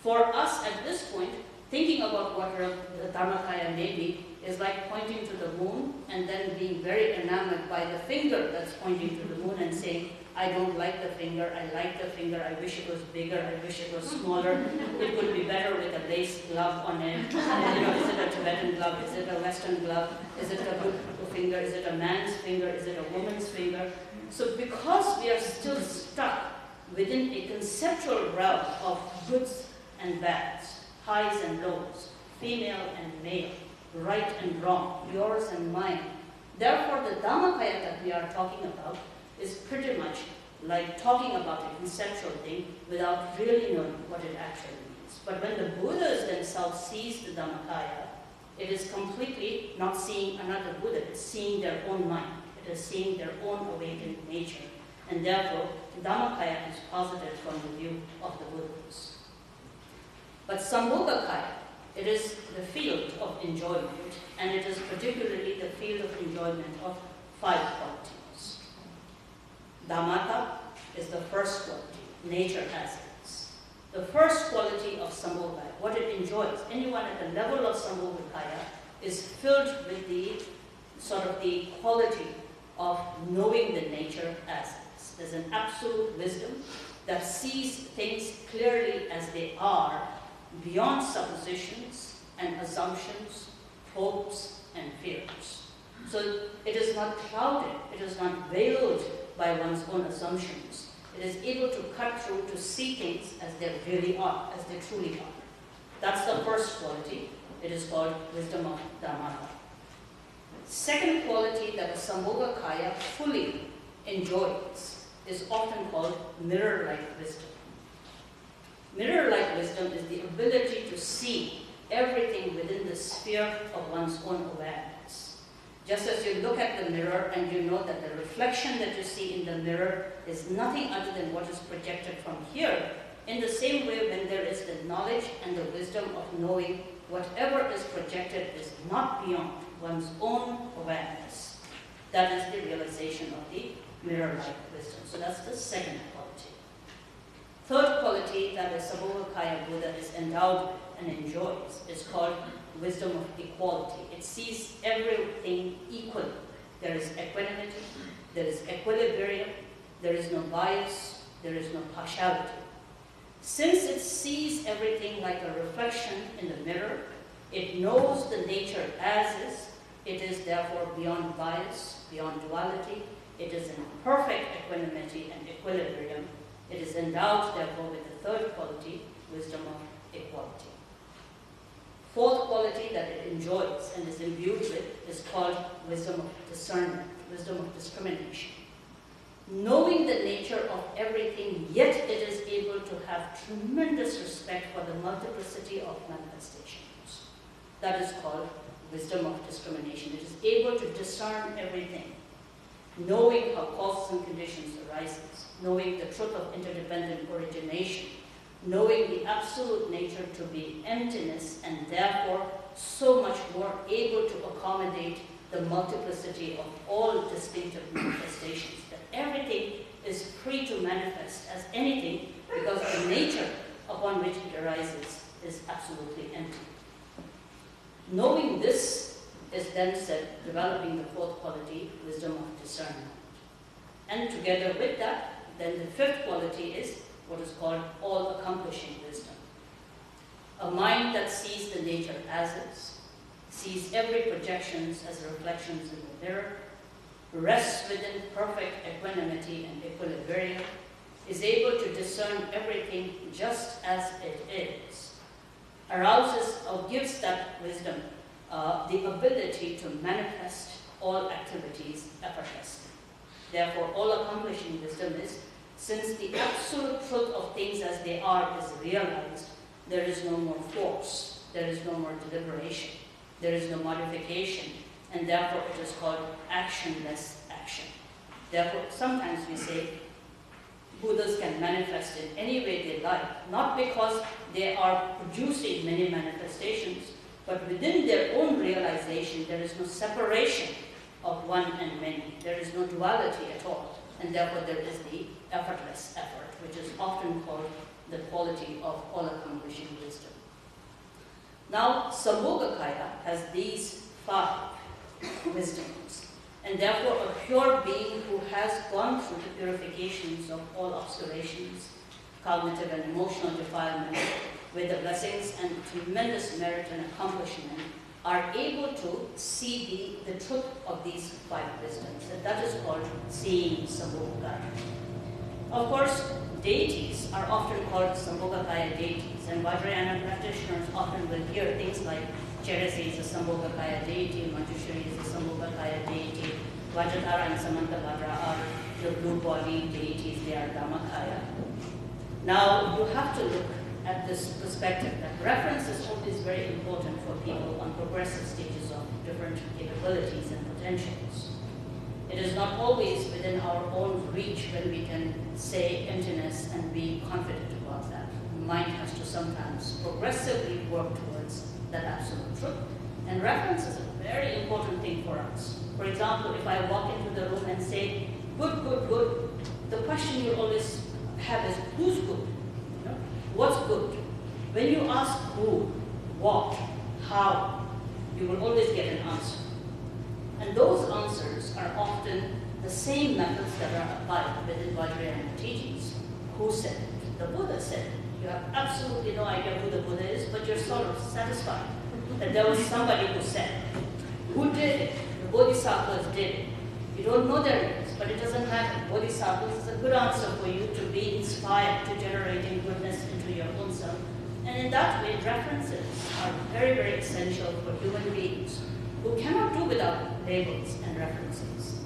For us at this point, thinking about what the Dharmakaya may be is like pointing to the moon and then being very enamored by the finger that's pointing to the moon and saying, I don't like the finger, I like the finger, I wish it was bigger, I wish it was smaller, it would be better with a lace glove on it. Is it a Tibetan glove, is it a Western glove, is it a good finger, is it a man's finger, is it a woman's finger? So because we are still stuck within a conceptual realm of goods and bads, highs and lows, female and male, right and wrong, yours and mine. Therefore, the Dhammakaya that we are talking about is pretty much like talking about a conceptual thing without really knowing what it actually means. But when the Buddhas themselves sees the Dhammakaya, it is completely not seeing another Buddha, it's seeing their own mind, it is seeing their own awakened nature. And therefore, Dhammakaya is posited from the view of the Buddhas. But Sambhogakaya, it is the field of enjoyment, and it is particularly the field of enjoyment of 5 qualities. Dhammata is the first quality, nature as is. The first quality of Sambhogakaya, what it enjoys, anyone at the level of Sambhogakaya is filled with the sort of the quality of knowing the nature as is. There's an absolute wisdom that sees things clearly as they are, beyond suppositions and assumptions, hopes and fears. So it is not clouded, it is not veiled by one's own assumptions. It is able to cut through to see things as they really are, as they truly are. That's the first quality. It is called wisdom of Dhammata. Second quality that a Sambhogakaya fully enjoys is often called mirror-like wisdom. Mirror-like wisdom is the ability to see everything within the sphere of one's own awareness. Just as you look at the mirror and you know that the reflection that you see in the mirror is nothing other than what is projected from here, in the same way when there is the knowledge and the wisdom of knowing whatever is projected is not beyond one's own awareness. That is the realization of the mirror-like wisdom. So that's the second quality. Third quality that a Sambhogakaya Buddha is endowed with and enjoys is called wisdom of equality. It sees everything equally. There is equanimity, there is equilibrium, there is no bias, there is no partiality. Since it sees everything like a reflection in the mirror, it knows the nature as is, it is therefore beyond bias, beyond duality, it is in perfect equanimity and equilibrium. It is endowed, therefore, with the third quality, wisdom of equality. Fourth quality that it enjoys and is imbued with is called wisdom of discernment, wisdom of discrimination. Knowing the nature of everything, yet it is able to have tremendous respect for the multiplicity of manifestations. That is called wisdom of discrimination. It is able to discern everything, knowing how causes and conditions arises, knowing the truth of interdependent origination, knowing the absolute nature to be emptiness, and therefore so much more able to accommodate the multiplicity of all distinctive manifestations, that everything is free to manifest as anything because the nature upon upon which it arises is absolutely empty. Knowing this is then said, developing the fourth quality, wisdom of discernment. And together with that, then the fifth quality is what is called all-accomplishing wisdom. A mind that sees the nature as is, sees every projection as reflections in the mirror, rests within perfect equanimity and equilibrium, is able to discern everything just as it is, arouses or gives that wisdom the ability to manifest all activities effortlessly. Therefore, all-accomplishing wisdom is, since the absolute truth of things as they are is realized, there is no more force, there is no more deliberation, there is no modification, and therefore it is called actionless action. Therefore, sometimes we say Buddhas can manifest in any way they like, not because they are producing many manifestations, but within their own realization, there is no separation of one and many. There is no duality at all, and therefore there is the effortless effort, which is often called the quality of all-accomplishing wisdom. Now, Sambhogakaya has these 5 wisdoms, and therefore a pure being who has gone through the purifications of all obscurations, cognitive and emotional defilement, with the blessings and tremendous merit and accomplishment, are able to see the truth of these 5 wisdoms, and that is called seeing Sambhogakaya. Of course, deities are often called Sambhogakaya deities, and Vajrayana practitioners often will hear things like Cherasi is a Sambhogakaya deity, Manjushri is a Sambhogakaya deity, Vajradhara and Samantavajra are the blue body deities, they are Dhammakaya. Now, you have to look at this perspective that reference is always very important for people on progressive stages of different capabilities and potentials. It is not always within our own reach when we can say emptiness and be confident about that. The mind has to sometimes progressively work towards that absolute truth. And reference is a very important thing for us. For example, if I walk into the room and say, good, good, good, the question you always have is, who's good? What's good? When you ask who, what, how, you will always get an answer. And those answers are often the same methods that are applied within Vajrayana teachings. Who said it? The Buddha said it. You have absolutely no idea who the Buddha is, but you're sort of satisfied that there was somebody who said it. Who did it? The Bodhisattvas did it. You don't know their names, but it doesn't matter. Bodhisattvas is a good answer for you to be inspired to generating goodness into your own self. And in that way, references are very, very essential for human beings who cannot do without labels and references.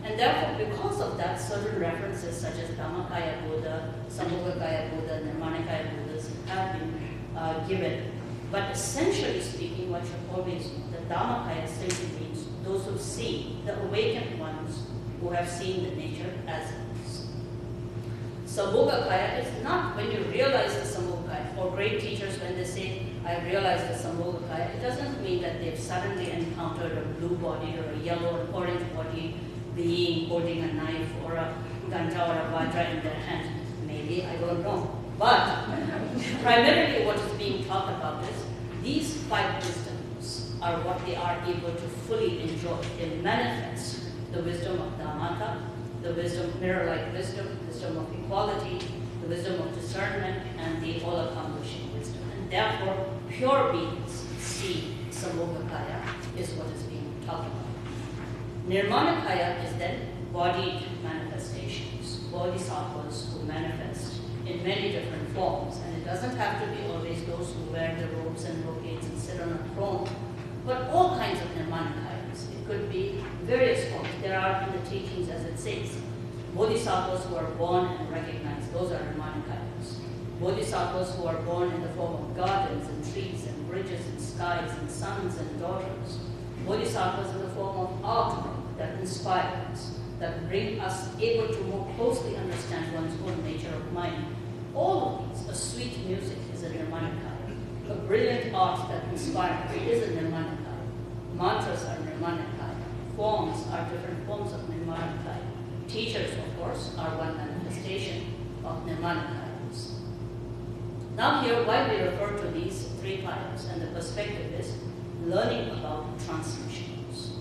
And therefore, because of that, certain references such as Dhammakaya Buddha, Sambhogakaya Buddha, Nirmanakaya Buddhas have been given. But essentially speaking, what you always know, that Dhammakaya simply means those who see, the awakened ones who have seen the nature as it is. Sambhogakaya is not when you realize the Sambhogakaya, or great teachers when they say, I realized the Sambhogakaya, it doesn't mean that they've suddenly encountered a blue body or a yellow or orange body being holding a knife or a ganja or a vajra in their hand. Maybe, I don't know. But primarily what is being talked about is these 5 wisdoms are what they are able to fully enjoy. They manifest the wisdom of Dhammata, the wisdom, mirror-like wisdom, wisdom of equality, the wisdom of discernment, and the all-accomplishing wisdom. And therefore, pure beings see Sambhogakaya is what is being talked about. Nirmanakaya is then bodied manifestations, bodhisattvas who manifest in many different forms. And it doesn't have to be always those who wear the robes and brocades and sit on a throne, but all kinds of Nirmanakayas. It could be various forms. There are in the teachings, as it says, bodhisattvas who are born and recognized, those are Nirmanakayas. Bodhisattvas who are born in the form of gardens and trees and bridges and skies and sons and daughters. Bodhisattvas in the form of artwork that inspires, that bring us able to more closely understand one's own nature of mind. All of these, a sweet music is a Nirmanakaya. A brilliant art that inspires is a Nirmanakaya. Mantras are Nirmanakaya. Forms are different forms of Nirmanakaya. Teachers, of course, are one manifestation of Nirmanakayas. Now here, why we refer to these three kayas, and the perspective is learning about transmissions.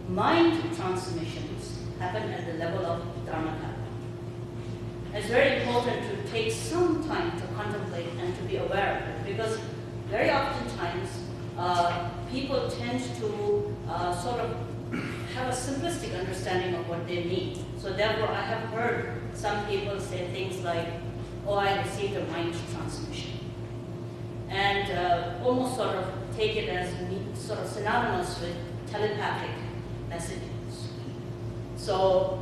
Mind transmissions happen at the level of Dharmakaya. It's very important to take some time to contemplate and to be aware of it, because very oftentimes people tend to sort of have a simplistic understanding of what they mean. So therefore, I have heard some people say things like, oh, I received a mind transmission. And almost sort of take it as sort of synonymous with telepathic messages. So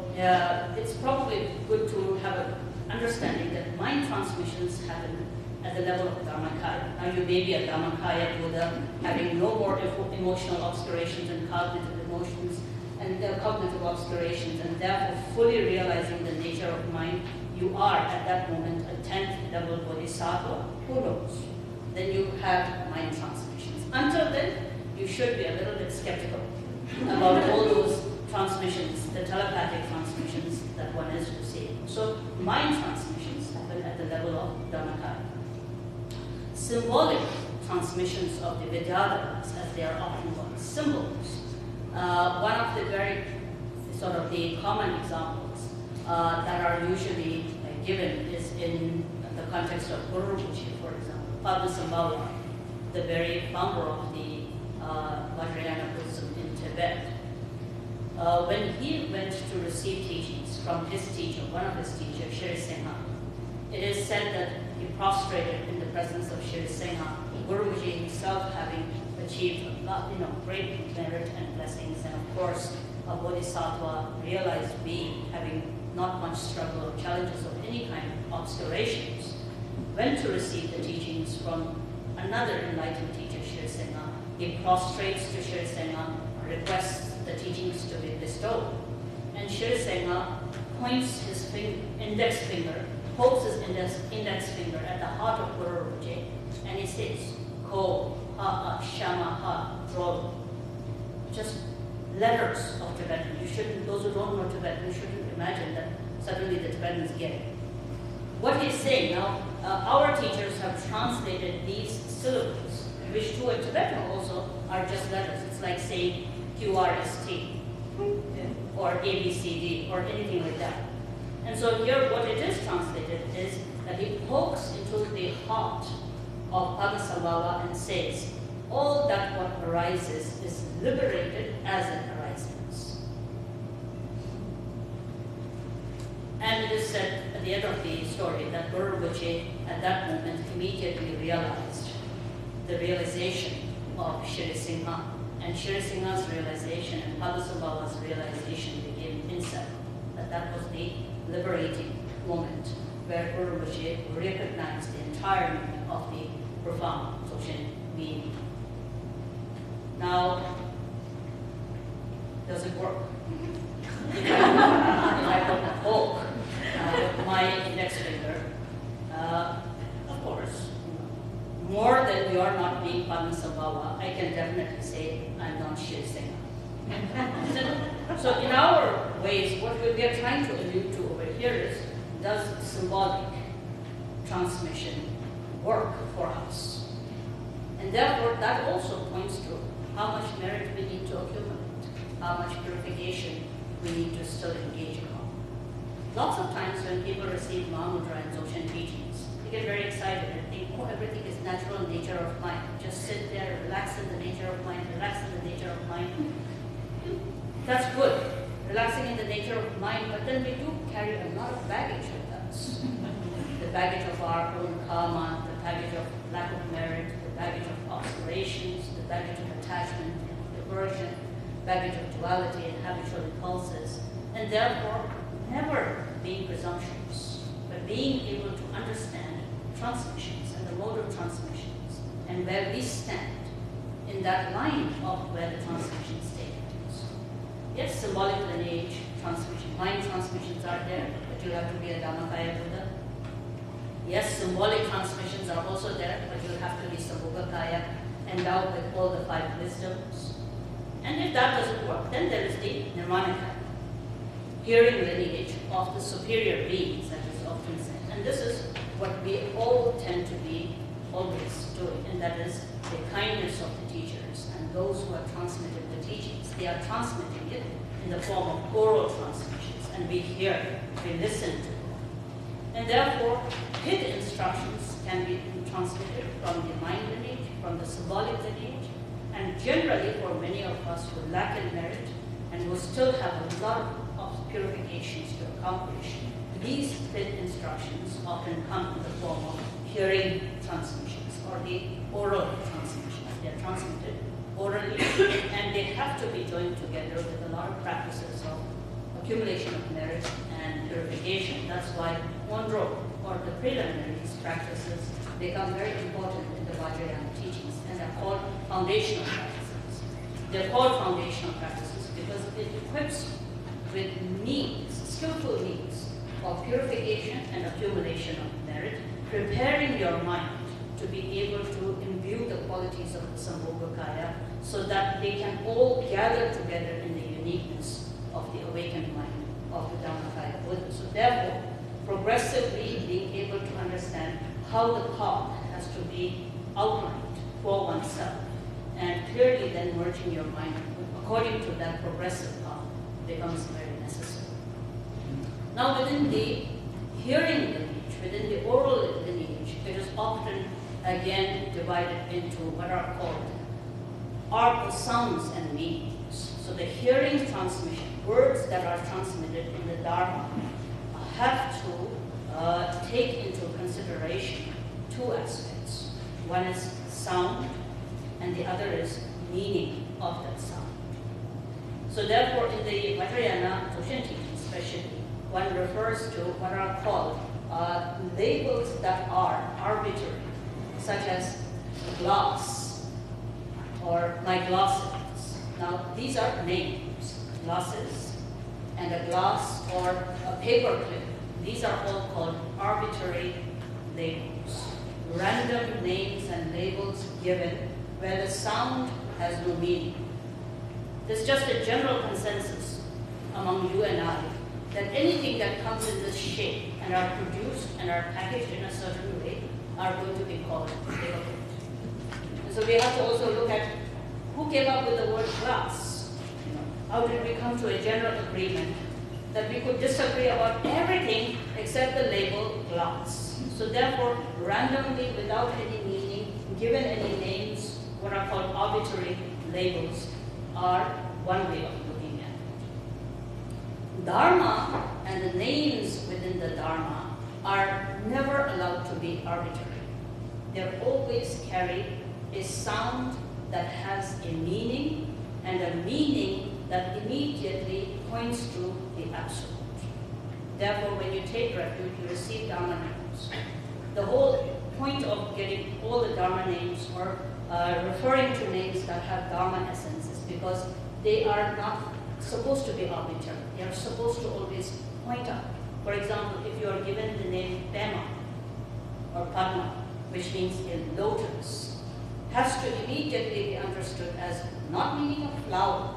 it's probably good to have an understanding that mind transmissions happen at the level of Dharmakaya. Now you may be a Dharmakaya Buddha having no more emotional obscurations and cognitive emotions and cognitive obscurations, and therefore fully realizing the nature of mind. You are at that moment a 10th level Bodhisattva. Who knows? Then you have mind transmissions. Until then, you should be a little bit skeptical about all those transmissions, the telepathic transmissions that one is receiving. So mind transmissions happen at the level of Dharmakaya. Symbolic transmissions of the Vidyadharas, as they are often called, symbols. One of the very sort of the common examples that are usually given is in the context of Guru Rinpoche, for example. Padmasambhava, the very founder of the Vajrayana Buddhism in Tibet. When he went to receive teachings from his teacher, one of his teachers, Shri Singha, it is said that he prostrated in the presence of Shri Singha, Guruji himself having achieved great merit and blessings, and of course a bodhisattva, realized being, having not much struggle or challenges of any kind, obscurations, went to receive the teachings from another enlightened teacher, Shri Singha. He prostrates to Shri Singha, requests the teachings to be bestowed, and Shri Singha points his index finger, pokes his index finger at the heart of Guru Rinpoche, and he says, Ko, Ha, Shama, Ha, Dro. Just letters of Tibetan. You shouldn't, those who don't know Tibetan, you shouldn't imagine that suddenly the Tibetans get it. What he's saying now, our teachers have translated these syllables, which to a Tibetan also are just letters. It's like saying QRST or ABCD or anything like that. And so here what it is translated is that he pokes into the heart of Padmasambhava and says, all that what arises is liberated as it arises. And it is said at the end of the story that Guru Rinpoche at that moment immediately realized the realization of Shri Singha, and Shri Singha's realization and Padmasambhava's realization became inseparable. That was the liberating moment where Guru Rinpoche recognized the entire meaning of the profound Dzogchen meaning. Now, does it work? If I don't poke with my index finger, of course, more than you are not being Padmasambhava, I can definitely say I'm not Shri Singha. So in our ways, what we are trying to allude to over here is, does symbolic transmission work for us? And therefore, that also points to how much merit we need to accumulate, how much purification we need to still engage upon. Lots of times when people receive Mahamudra and Dzogchen teachings, they get very excited and think, oh, everything is natural nature of mind. Just sit there, relax in the nature of mind, relax in the nature of mind. That's good, relaxing in the nature of mind, but then we do carry a lot of baggage with us. The baggage of our own karma, the baggage of lack of merit, the baggage of obscurations, the baggage of attachment and aversion, baggage of duality and habitual impulses, and therefore never being presumptuous, but being able to understand transmissions and the mode of transmissions, and where we stand in that line of where the transmissions take place. Yes, symbolic lineage, transmission, mind transmissions are there, but you have to be a Dhammakaya Buddha. Yes, symbolic transmissions are also there, but you have to be Sambhogakaya, endowed with all the 5 wisdoms. And if that doesn't work, then there is the Nirmanakaya, hearing lineage of the superior beings, that is often said. And this is what we all tend to be always doing, and that is the kindness of the teachers and those who have transmitted the teachings. They are transmitting it in the form of oral transmissions, and we hear, we listen to them. And therefore, hid instructions can be transmitted from the mind lineage, from the symbolic lineage, and generally for many of us who lack in merit and who still have a lot of purifications to accomplish, these hid instructions often come in the form of hearing transmissions or the oral transmissions. They are transmitted orally, and they have to be joined together with a lot of practices of accumulation of merit and purification. That's why Khandro, or the preliminaries practices, become very important in the Vajrayana teachings, and are called foundational practices. They're called foundational practices because it equips with means, skillful means of purification and accumulation of merit, preparing your mind to be able to imbue the qualities of the Sambhogakaya so that they can all gather together in the uniqueness of the awakened mind of the Dhammakaya Buddha. So therefore, progressively being able to understand how the path has to be outlined for oneself, and clearly then merging your mind according to that progressive path becomes very necessary. Now within the hearing lineage, within the oral lineage, it is often again divided into what are called artful sounds and meanings. So the hearing transmission, words that are transmitted in the Dharma, have to take into consideration two aspects. One is sound, and the other is meaning of that sound. So therefore, in the Vajrayana Dzogchen teaching especially, one refers to what are called labels that are arbitrary, such as glass or my glasses. Now, these are names, glasses, and a glass or a paper clip. These are all called arbitrary labels, random names and labels given where the sound has no meaning. There's just a general consensus among you and I that anything that comes in this shape and are produced and are packaged in a certain way are going to be called labeled. And so we have to also look at who came up with the word glass. How did we come to a general agreement that we could disagree about everything except the label glass? So therefore, randomly, without any meaning, given any names, what are called arbitrary labels, are one way of looking at it. Dharma and the names within the Dharma are never allowed to be arbitrary. They always carry a sound that has a meaning, and a meaning that immediately points to the Absolute. Therefore, when you take refuge, you receive Dharma names. The whole point of getting all the Dharma names or referring to names that have Dharma essence is because they are not supposed to be arbitrary. They are supposed to always point out. For example, if you are given the name Pema or Padma, which means a lotus, has to immediately be understood as not meaning a flower,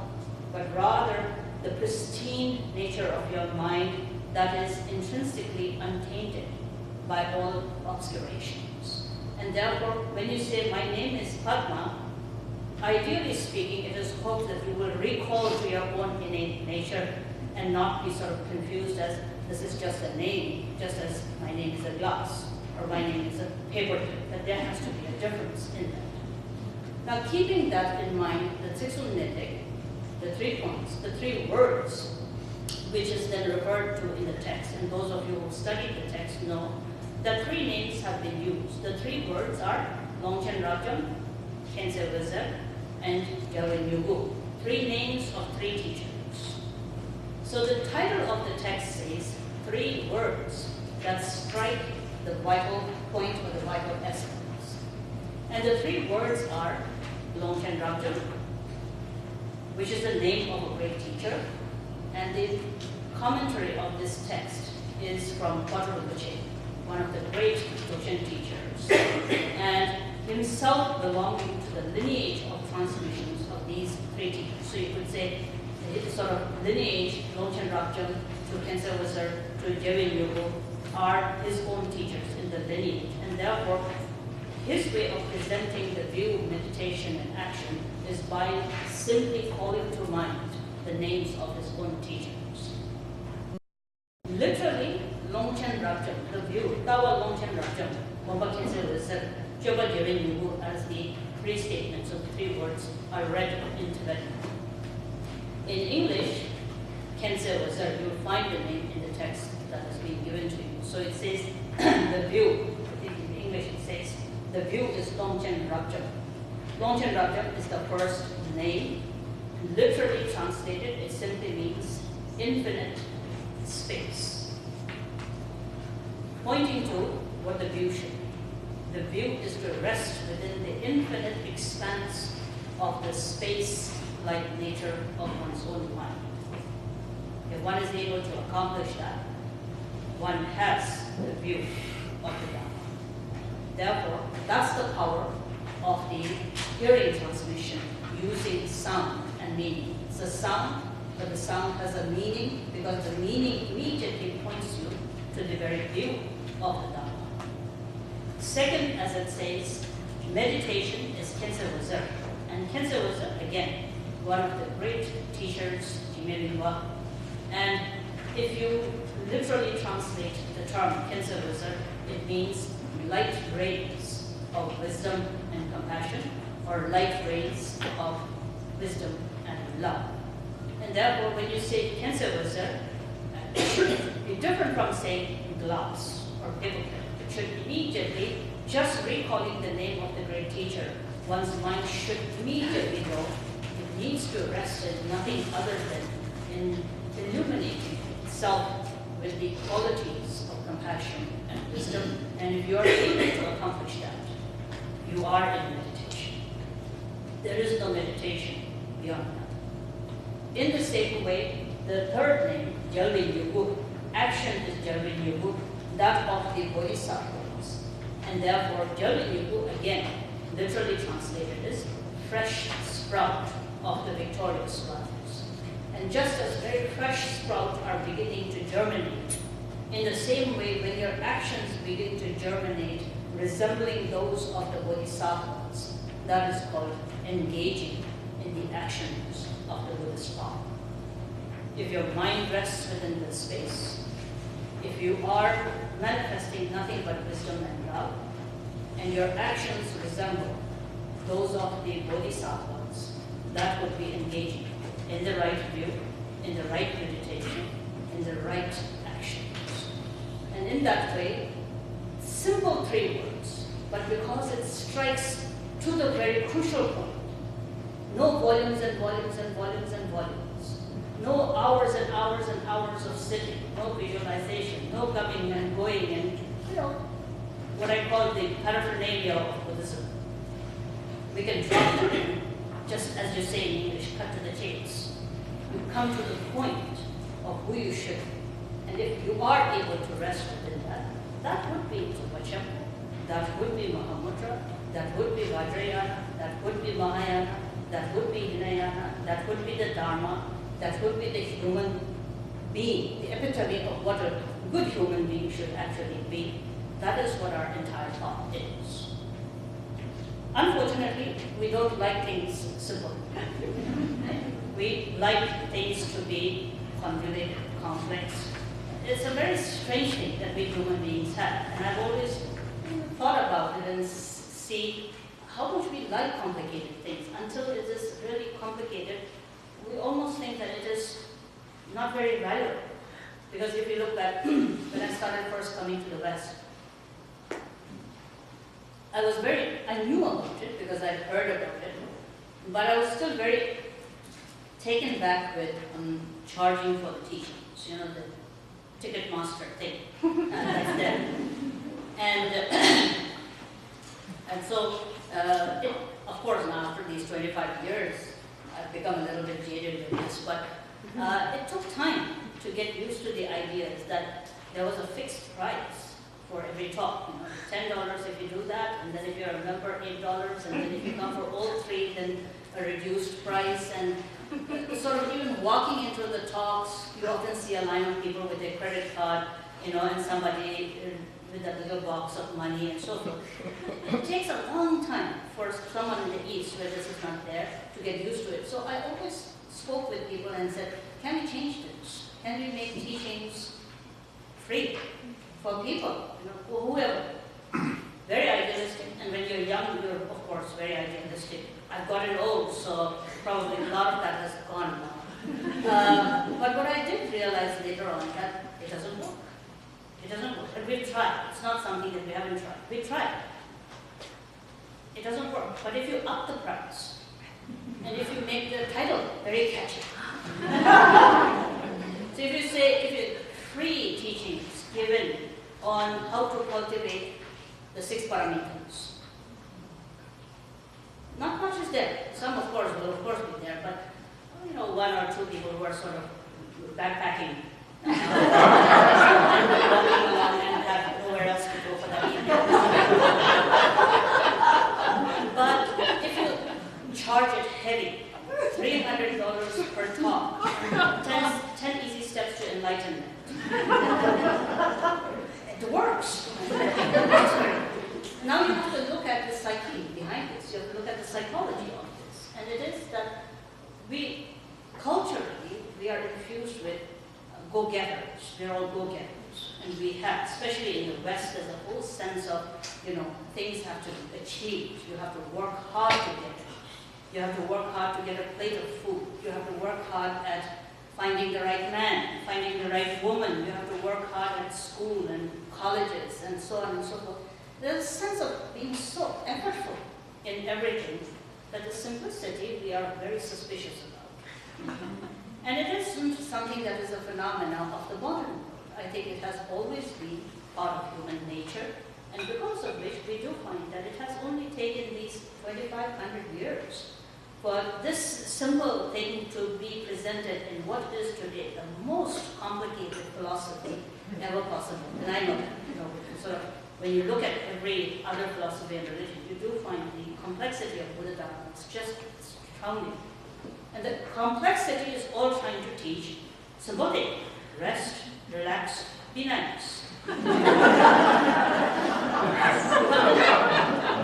but rather the pristine nature of your mind that is intrinsically untainted by all obscurations. And therefore, when you say, my name is Padma, ideally speaking, it is hoped that you will recall to your own innate nature and not be sort of confused as this is just a name, just as my name is a glass or my name is a paper clip, but there has to be a difference in that. Now, keeping that in mind, the Tsiksun Netek, the 3 points, the 3 words, which is then referred to in the text, and those of you who studied the text know that 3 names have been used. The 3 words are Longchen Rajam, Khense Wizard, and Gyalwen Yugu. 3 names of 3 teachers. So the title of the text says 3 words that strike the vital point or the vital essence. And the 3 words are Longchen Rajam, which is the name of a great teacher, and the commentary of this text is from Rinpoche, one of the great Dzogchen teachers, and himself belonging to the lineage of transmissions of these 3 teachers. So you could say the sort of lineage, Longchen Rakcham to Khense Wizard to Gyalwen Yugu are his own teachers in the lineage, and therefore his way of presenting the view, meditation, and action is by simply calling to mind the names of his own teachers. Literally, Longchen Rabjam, the view, Tawa Longchen Rabjam, Momba Khyentse Losar, Choba Gyalben Nyugu, as the three statements of the three words are read in Tibetan. In English, Khyentse Losar, you will find the name in the text that has been given to you. So it says, the view, I think in English it says, the view is Longchen Rabjam. Longchen Rabjam is the first name. Literally translated, it simply means infinite space. Pointing to what the view should be. The view is to rest within the infinite expanse of the space-like nature of one's own mind. If one is able to accomplish that, one has the view of the Dharma. Therefore, that's the power of the hearing transmission using sound and meaning. It's a sound, but the sound has a meaning because the meaning immediately points you to the very view of the Dharma. Second, as it says, meditation is Khyentse Losar. And Khyentse Losar, again, one of the great teachers, Jimelinwa. And if you literally translate the term Khyentse Losar, it means light rays of wisdom and compassion, or light rays of wisdom and love. And therefore, when you say Khyentse Losar, it should be different from saying glass or biblical. It should immediately, just recalling the name of the great teacher, one's mind should immediately know it needs to rest in nothing other than in illuminating itself with the qualities of compassion and wisdom. And if you are able to accomplish that, you are in meditation. There is no meditation beyond that. In the same way, the third name, Gyalben Nyugu, action is Gyalben Nyugu, that of the Bodhisattvas. And therefore, Gyalben Nyugu, again, literally translated is fresh sprout of the victorious ones. And just as very fresh sprouts are beginning to germinate, in the same way, when your actions begin to germinate, resembling those of the Bodhisattvas, that is called engaging in the actions of the Buddhist path. If your mind rests within this space, if you are manifesting nothing but wisdom and love, and your actions resemble those of the Bodhisattvas, that would be engaging in the right view, in the right meditation, in the right actions. And in that way, simple three words, but because it strikes to the very crucial point, no volumes and volumes and volumes and volumes, no hours and hours and hours of sitting, no visualization, no coming and going and, what I call the paraphernalia of Buddhism. We can drop them in, just as you say in English, cut to the chase. You come to the point of who you should be. And if you are able to rest within that, that would be Rinpoche, that would be Mahamudra, that would be Vajrayana, that would be Mahayana, that would be Hinayana, that would be the Dharma, that would be the human being, the epitome of what a good human being should actually be. That is what our entire thought is. Unfortunately, we don't like things simple. We like things to be convoluted, complex. It's a very strange thing that we human beings have. And I've always thought about it and see how much we like complicated things. Until it is really complicated, we almost think that it is not very valuable. Because if you look back, when I started first coming to the West, I knew about it because I'd heard about it, but I was still very taken back with charging for the teachings, the ticket master thing back then. And so, of course, now after these 25 years, I've become a little bit jaded with this, but it took time to get used to the ideas that there was a fixed price for every talk. $10 if you do that, and then if you're a member, $8, and then if you come for all three, then a reduced price. And sort of even walking into the talks, you often see a line of people with their credit card, and somebody with a little box of money and so forth. It takes a long time for someone in the East, where this is not there, to get used to it. So I always spoke with people and said, can we change this? Can we make teachings free for people, whoever? Very idealistic, and when you're young, you're of course very idealistic. I've gotten old, so probably a lot of that has gone now. But what I did realize later on, that it doesn't work. It doesn't work. And we've tried. It's not something that we haven't tried. We tried. It doesn't work. But if you up the price, and if you make the title very catchy, so if you free teachings given on how to cultivate the 6 paramitas, not much is there. Some, of course, will of course be there, but 1 or 2 people who are sort of backpacking and walking along and have nowhere else to go for that evening. But if you charge it heavy, $300 per talk, 10 easy steps to enlightenment. It works. Now you have to look at the psyche behind this. You have to look at the psychology of this. And it is that culturally, we are infused with go-getters. We're all go-getters. And we have, especially in the West, there's a whole sense of, things have to be achieved. You have to work hard to get it. You have to work hard to get a plate of food. You have to work hard at finding the right man, finding the right woman. You have to work hard at school and colleges and so on and so forth. There's a sense of being so effortful in everything that the simplicity we are very suspicious about. And it isn't something that is a phenomenon of the modern world. I think it has always been part of human nature, and because of which we do find that it has only taken these 2,500 years for this simple thing to be presented in what is today the most complicated philosophy ever possible. And I know that, sort of, when you look at every other philosophy and religion, you do find the complexity of Buddha Dharma. It's just astounding. And the complexity is all trying to teach simple thing: rest, relax, be nice. But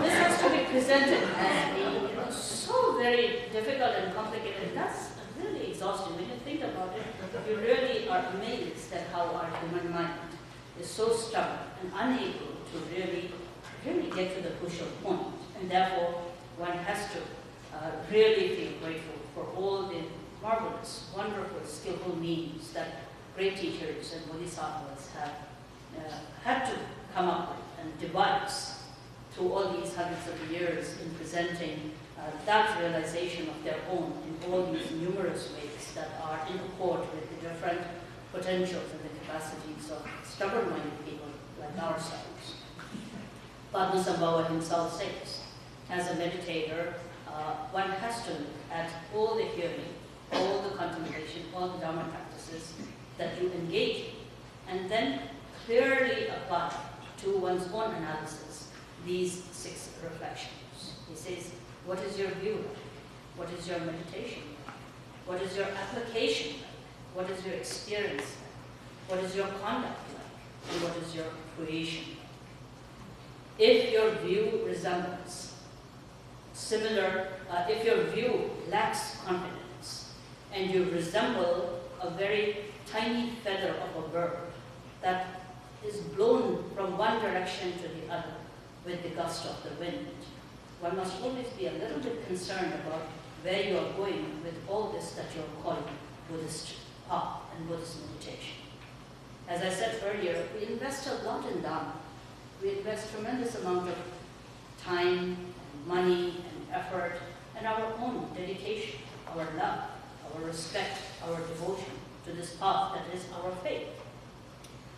this has to be presented as being so very difficult and complicated. That's really exhausting. When you think about it, you really are amazed at how our human mind is so stubborn and unable to really get to the crucial point. And therefore, one has to really feel grateful for all the marvelous, wonderful, skillful means that great teachers and bodhisattvas have had to come up with and devise through all these hundreds of years in presenting that realization of their own in all these numerous ways that are in accord with the different potentials and the capacities of stubborn-minded people like ourselves. Padmasambhava himself says, as a meditator, one has to look at all the hearing, all the contemplation, all the Dharma practices that you engage in, and then clearly apply to one's own analysis these 6 reflections. He says, what is your view like? What is your meditation like? What is your application like? What is your experience like? What is your conduct like? And what is your creation like? If your view resembles if your view lacks confidence and you resemble a very tiny feather of a bird that is blown from one direction to the other with the gust of the wind, one must always be a little bit concerned about where you are going with all this that you are calling Buddhist path and Buddhist meditation. As I said earlier, we invest a lot in Dharma. We invest tremendous amount of time, and money, and effort, and our own dedication, our love, our respect, our devotion to this path that is our faith.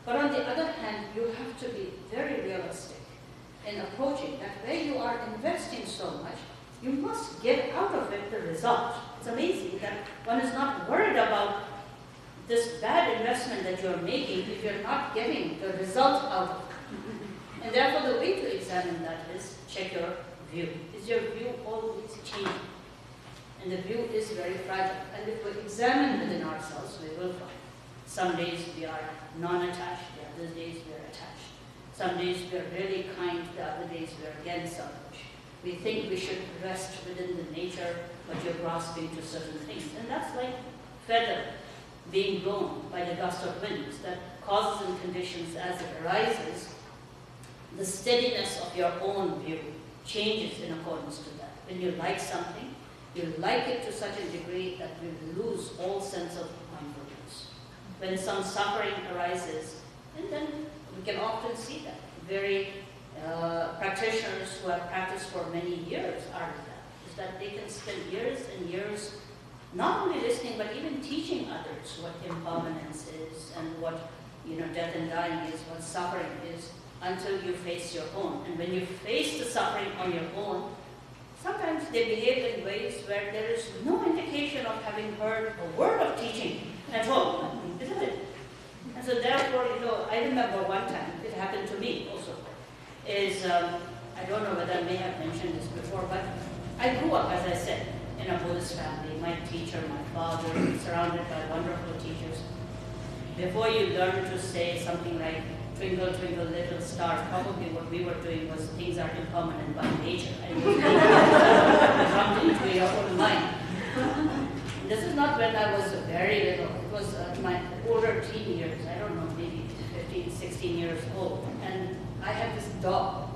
But on the other hand, you have to be very realistic in approaching that where you are investing so much, you must get out of it the result. It's amazing that one is not worried about this bad investment that you're making if you're not getting the result out of it. And therefore the way to examine that is check your view. Is your view always changing? And the view is very fragile. And if we examine within ourselves, we will find Some days we are non-attached, the other days we are attached. Some days we are really kind, the other days we are again selfish. We think we should rest within the nature, but you're grasping to certain things. And that's like feather being blown by the gust of winds that causes and conditions as it arises. The steadiness of your own view changes in accordance to that. When you like something, you like it to such a degree that you lose all sense of mindfulness. When some suffering arises, and then we can often see that. Practitioners who have practiced for many years are that. Is that they can spend years and years not only listening, but even teaching others what impermanence is and what death and dying is, what suffering is, until you face your own. And when you face the suffering on your own, sometimes they behave in ways where there is no indication of having heard a word of teaching at all, isn't it? And so therefore, I remember one time, it happened to me also, I don't know whether I may have mentioned this before, but I grew up, as I said, in a Buddhist family. My teacher, my father, surrounded by wonderful teachers. Before you learn to say something like, twinkle, twinkle, little star, probably what we were doing was things are impermanent by nature. And you drummed into your own mind. This is not when I was very little. It was my older teen years. I don't know, maybe 15, 16 years old. And I had this dog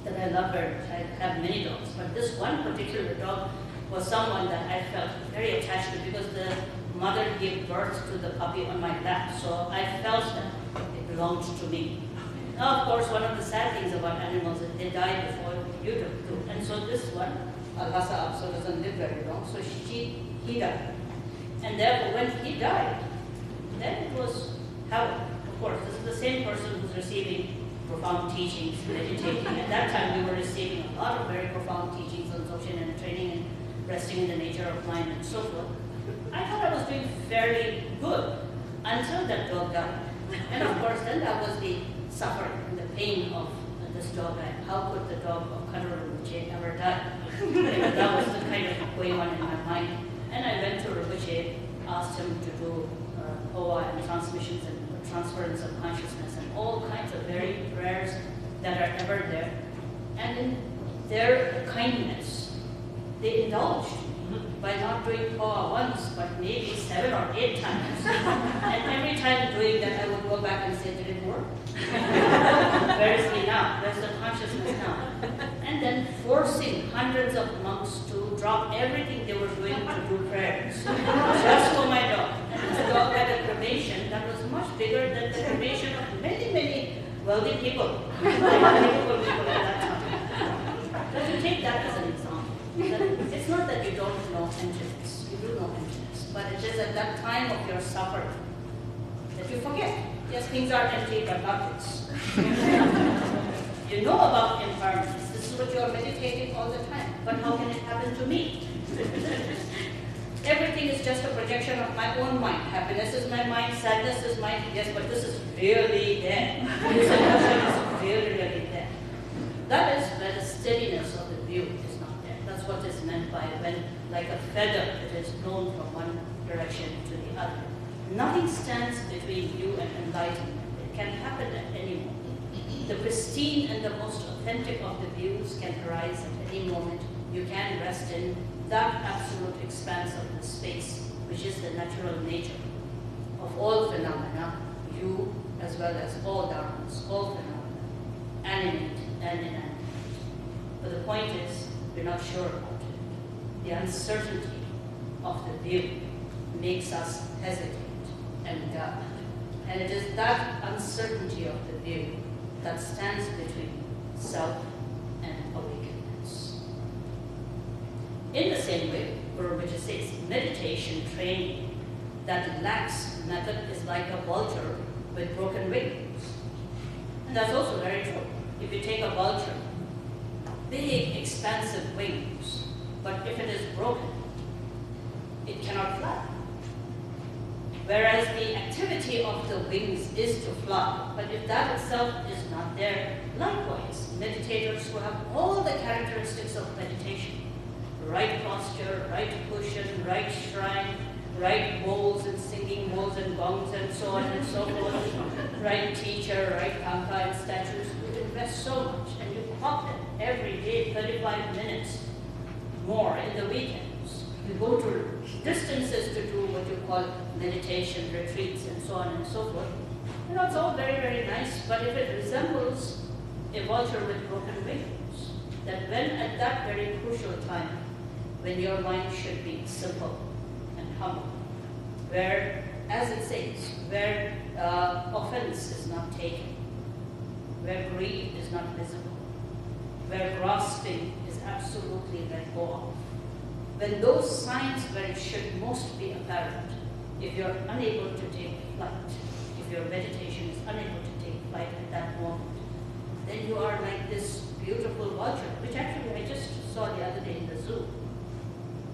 that I loved very much. I have many dogs, but this one particular dog was someone that I felt very attached to because the mother gave birth to the puppy on my lap. So I felt that it belonged to me. Now, of course, one of the sad things about animals is they die before you do. And so this one, Lhasa Apso, doesn't live very long, so he died. And therefore, when he died, then it was hell. Of course, this is the same person who's receiving profound teachings, meditating. At that time, we were receiving a lot of very profound teachings on Dzogchen and training and resting in the nature of mind and so forth. I thought I was doing fairly good until that dog died. And of course, then that was the suffering and the pain of this dog. How could the dog of Khandro Rinpoche ever die? That was the kind of going on in my mind. And I went to Rinpoche, asked him to do Hoa and transmissions and transference of consciousness and all kinds of very prayers that are ever there. And in their kindness, they indulged by not doing Hoa once, but maybe 7 or 8 times. And every time doing that, I would go back and say, did it work? Where is he now? Where's the consciousness now? And then forcing hundreds of monks to drop everything they were doing to do prayers, just for my dog. And this dog had a cremation that was much bigger than the cremation of many, many wealthy people, capable people at that time. So to take that as an example, it's not that you don't know emptiness, you do know emptiness, but it is at that time of your suffering that you forget. Yes, things are empty, but not this. You know about impermanence. This is what you are meditating all the time. But how can it happen to me? Everything is just a projection of my own mind. Happiness is my mind, sadness is mine. Yes, but this is really there. This emotion is really, really there. That is where the steadiness of the view is not there. That's what is meant by when, like a feather, it is blown from one direction to the other. Nothing stands between you and enlightenment. It can happen at any moment. The pristine and the most authentic of the views can arise at any moment. You can rest in that absolute expanse of the space, which is the natural nature of all phenomena, you as well as all dharmas, all phenomena, animate and inanimate. But the point is, we're not sure about it. The uncertainty of the view makes us hesitate and doubt. And it is that uncertainty of the view that stands between self and awakeness. In the same way, Rinpoche says, meditation training that lacks method is like a vulture with broken wings. And that's also very true. If you take a vulture, big, expansive wings, but if it is broken, it cannot fly. Whereas the activity of the wings is to fly, but if that itself is not there, likewise, meditators who have all the characteristics of meditation, right posture, right cushion, right shrine, right bowls and singing bowls and gongs and so on and so forth, right teacher, right kanka and statues. You invest so much and you pop it every day, 35 minutes more in the weekends. You go to distances to do what you call meditation retreats and so on and so forth. You know, it's all very, very nice, but if it resembles a vulture with broken wings, that when at that very crucial time, when your mind should be simple and humble, where, as it says, where offense is not taken, where greed is not visible, where grasping is absolutely let go of, when those signs where it should most be apparent, if you're unable to take flight, if your meditation is unable to take flight at that moment, then you are like this beautiful vulture, which actually I just saw the other day in the zoo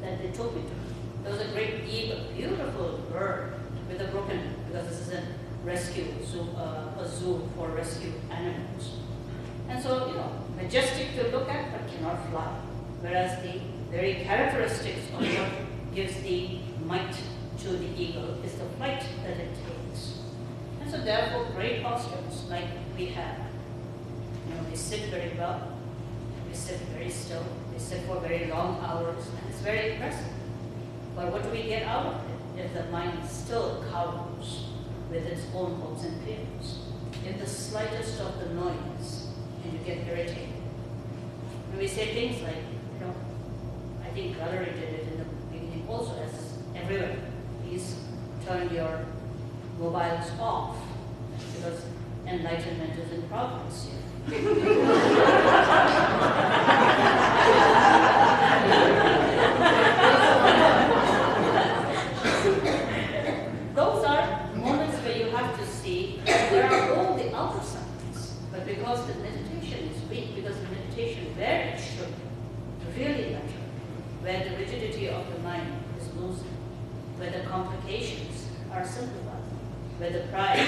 that they took me to. There was a great eagle, beautiful bird with a broken, because this is a rescue zoo, a zoo for rescue animals. And so, you know, majestic to look at, but cannot fly. Whereas the very characteristics of what gives the might to the eagle is the flight that it takes. And so therefore, great postures like we have, you know, they sit very well, they sit very still, they sit for very long hours, and it's very impressive. But what do we get out of it if the mind still cowers with its own hopes and fears? If the slightest of the noise, and you get irritated. When we say things like, you know, I think Valerie did it in the beginning also, as everywhere. Please turn your mobiles off, because enlightenment is in progress here. Those are moments where you have to see there are all the outer signs, but because the meditation is weak, because the meditation where it should really matter, where the rigidity of the mind is loosened, where the complications are simplified, where the pride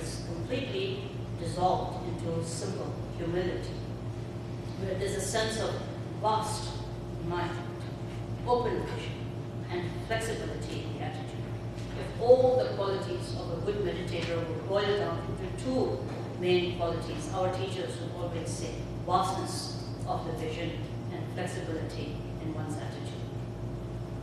is completely dissolved into simple humility, where there's a sense of vast mind, open vision, and flexibility in the attitude. If all the qualities of a good meditator were boiled down into two main qualities, our teachers would always say vastness of the vision and flexibility in one's attitude.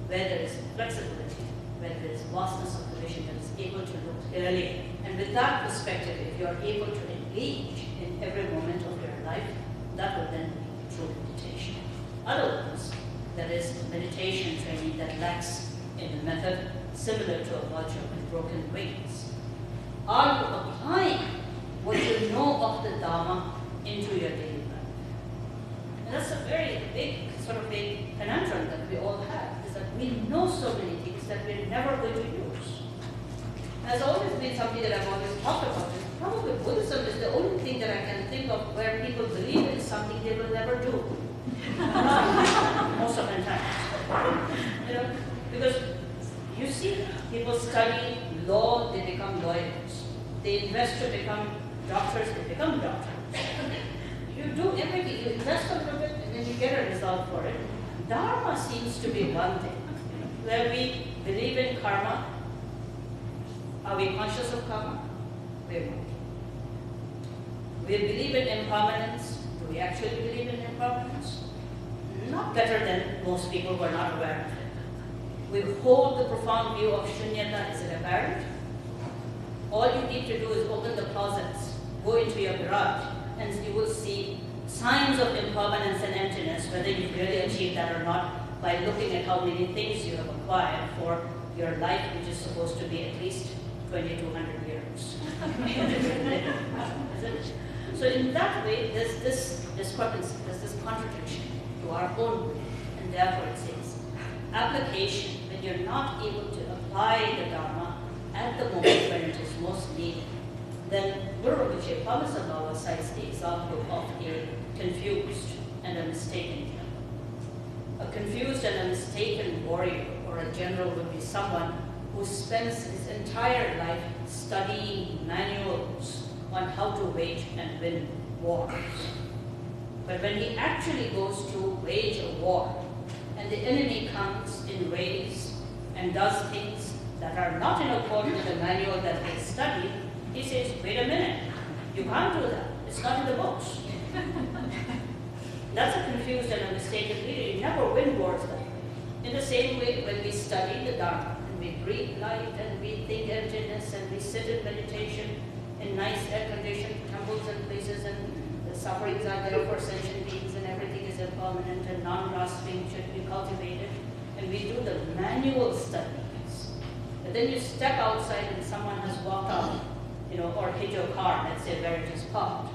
Where there is flexibility, where there is vastness of the vision that is able to look clearly, and with that perspective, if you are able to engage in every moment of your life, that will then be true meditation. Otherwise, there is meditation training that lacks in the method, similar to a vulture with broken wings. Are you applying what you know of the Dharma into your daily life? And that's a very big, sort of a conundrum that we all have, is that we know so many things that we're never going to use. Has always been something that I've always talked about. Is probably Buddhism is the only thing that I can think of where people believe in something they will never do. Most of the time. You know, because you see people study law, they become lawyers. They invest to become doctors, they become doctors. You do everything, you invest a little bit and then you get a result for it. Dharma seems to be one thing. Where we believe in karma. Are we conscious of karma? We're not. We believe in impermanence. Do we actually believe in impermanence? Not better than most people who are not aware of it. We hold the profound view of shunyata. Is it apparent? All you need to do is open the closets, go into your garage, and you will see signs of impermanence and emptiness, whether you've really achieved that or not, by looking at how many things you have acquired for your life, which is supposed to be at least 2,200 years. So in that way, there's this discrepancy, there's this contradiction to our own way, and therefore it says, application, when you're not able to apply the Dharma at the moment when it is most needed, then Guru Rinpoche Pamasambawa cites the example of a confused and a mistaken general. A confused and a mistaken warrior or a general would be someone who spends his entire life studying manuals on how to wage and win wars. But when he actually goes to wage a war, and the enemy comes in raids and does things that are not in accord with the manual that they study, he says, wait a minute, you can't do that. It's not in the books. That's a confused and a mistaken leader. You never win wars that way. In the same way, when we study the Dharma, and we breathe light, and we think emptiness, and we sit in meditation in nice air-conditioned temples and places, and the sufferings are there for sentient beings, and everything is impermanent, and non-grasping should be cultivated, and we do the manual studies. But then you step outside and someone has walked out, or hit your car, let's say where it is parked.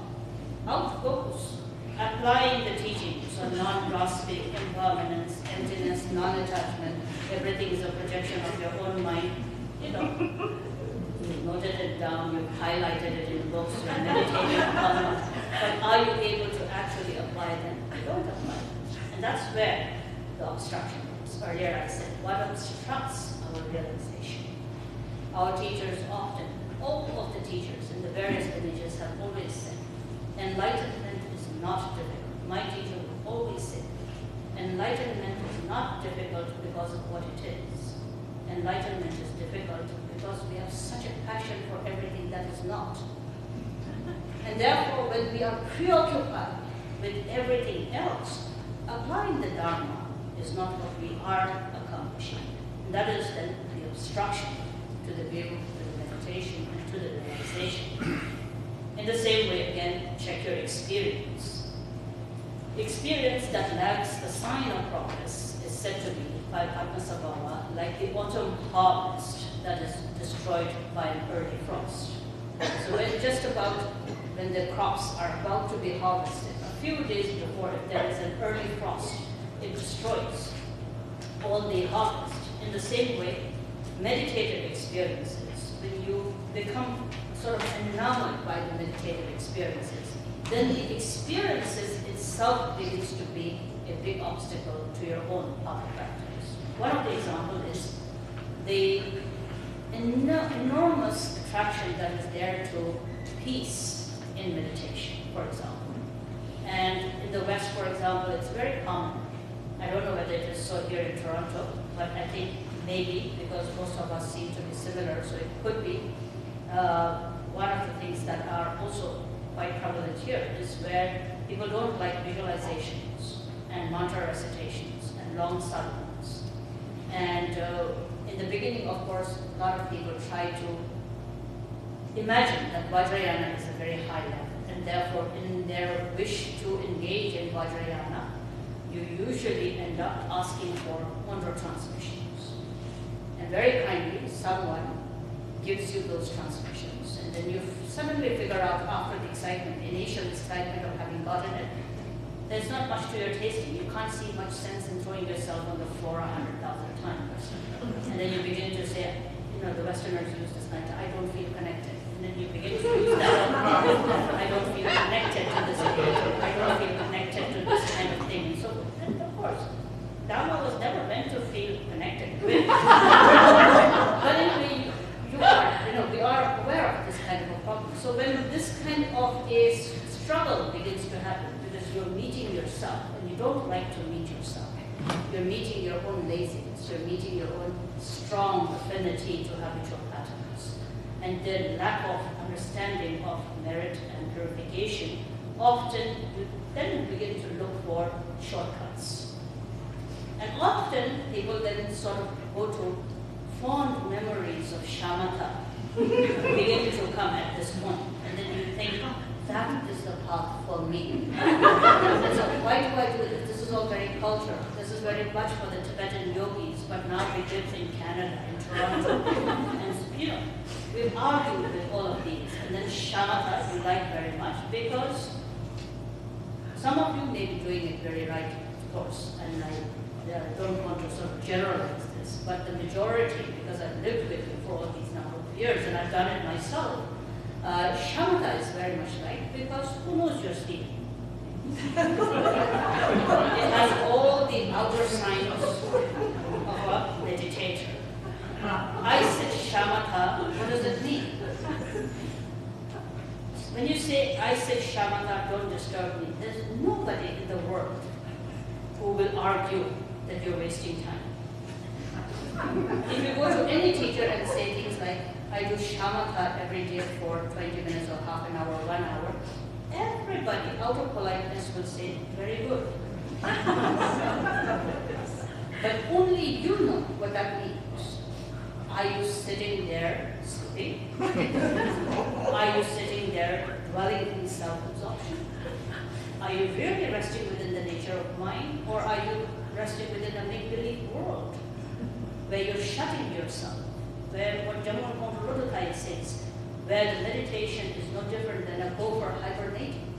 Out goes applying the teachings on non-grasping, impermanence, emptiness, non-attachment. Everything is a projection of your own mind. You've noted it down, you've highlighted it in books, you're meditating on it. But are you able to actually apply them? You don't apply them. And that's where the obstruction is. Earlier I said, what obstructs our realization? Our teachers often, all of the teachers in the various lineages have always said, enlightenment is not difficult. My teacher would always say, enlightenment is not difficult because of what it is. Enlightenment is difficult because we have such a passion for everything that is not. And therefore, when we are preoccupied with everything else, applying the Dharma is not what we are accomplishing. And that is then the obstruction to the view, to the meditation, and to the realization. In the same way, again, check your experience. Experience that lacks the sign of progress is said to be, by Padmasambhava, like the autumn harvest that is destroyed by an early frost. So when the crops are about to be harvested, a few days before, if there is an early frost, it destroys all the harvest. In the same way, meditative experiences, when you become sort of enamored by the meditative experiences, then the experiences itself begins to be a big obstacle to your own path practice. One of the examples is the enormous attraction that is there to peace in meditation, for example. And in the West, for example, it's very common. I don't know whether it is so here in Toronto, but I think maybe because most of us seem to be similar, so it could be. One of the things that are also quite prevalent here is where people don't like visualizations and mantra recitations and long sadhanas. And in the beginning, of course, a lot of people try to imagine that Vajrayana is a very high level, and therefore in their wish to engage in Vajrayana, you usually end up asking for Khandro transmissions. And very kindly, someone gives you those transmissions, and then you suddenly figure out after the excitement, initial excitement of having gotten it, there's not much to your tasting. You can't see much sense in throwing yourself on the floor 100,000 times. And then you begin to say, the Westerners use this kind of, I don't feel connected. And then you begin to use that, I don't feel connected to this creator. I don't feel connected to this kind of thing. And so, and of course, Dharma was never meant to feel connected with. But anyway, we are aware of this kind of a problem. So when this kind of a struggle begins to happen, because you're meeting yourself, and you don't like to meet yourself, you're meeting your own laziness, you're meeting your own strong affinity to habitual patterns, and the lack of understanding of merit and purification, often you then begin to look for shortcuts. And often people then sort of go to fond memories of shamatha begin to come at this point, and then you think, that is the path for me. So quite, this is all very cultural. This is very much for the Tibetan yogis, but now we live in Canada, in Toronto. And we've argued with all of these. And then shamatha we like very much, because some of you may be doing it very right, of course, and I don't want to sort of generalize this, but the majority, because I've lived with you for all these number of years, and I've done it myself, shamatha is very much like, because who knows you're sleeping? It has all the outer signs of a meditator. I sit shamatha, what does it mean? When you say, I sit shamatha, don't disturb me, there's nobody in the world who will argue that you're wasting time. If you go to any teacher and say things like, I do shamatha every day for 20 minutes or half an hour, 1 hour, everybody out of politeness will say, very good. But only you know what that means. Are you sitting there sleeping? Are you sitting there dwelling in self-absorption? Are you really resting within the nature of mind, or are you resting within a make-believe world where you're shutting yourself, where what Jamon Khandro says, where the meditation is no different than a gopher hibernating,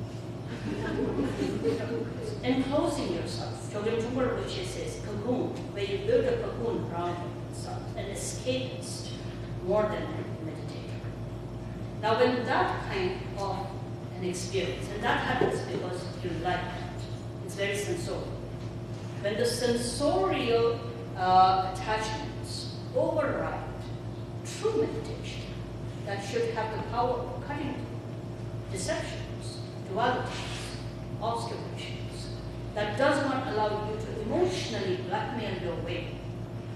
enclosing yourself. Chogyam Trungpa Rinpoche says, cocoon, where you build a cocoon around yourself, an escapist more than a meditator. Now, when that kind of an experience, and that happens because you like it, it's very sensorial. When the sensorial attachments override true meditation, that should have the power of cutting deceptions, dualities, obscurations, that does not allow you to emotionally blackmail your way,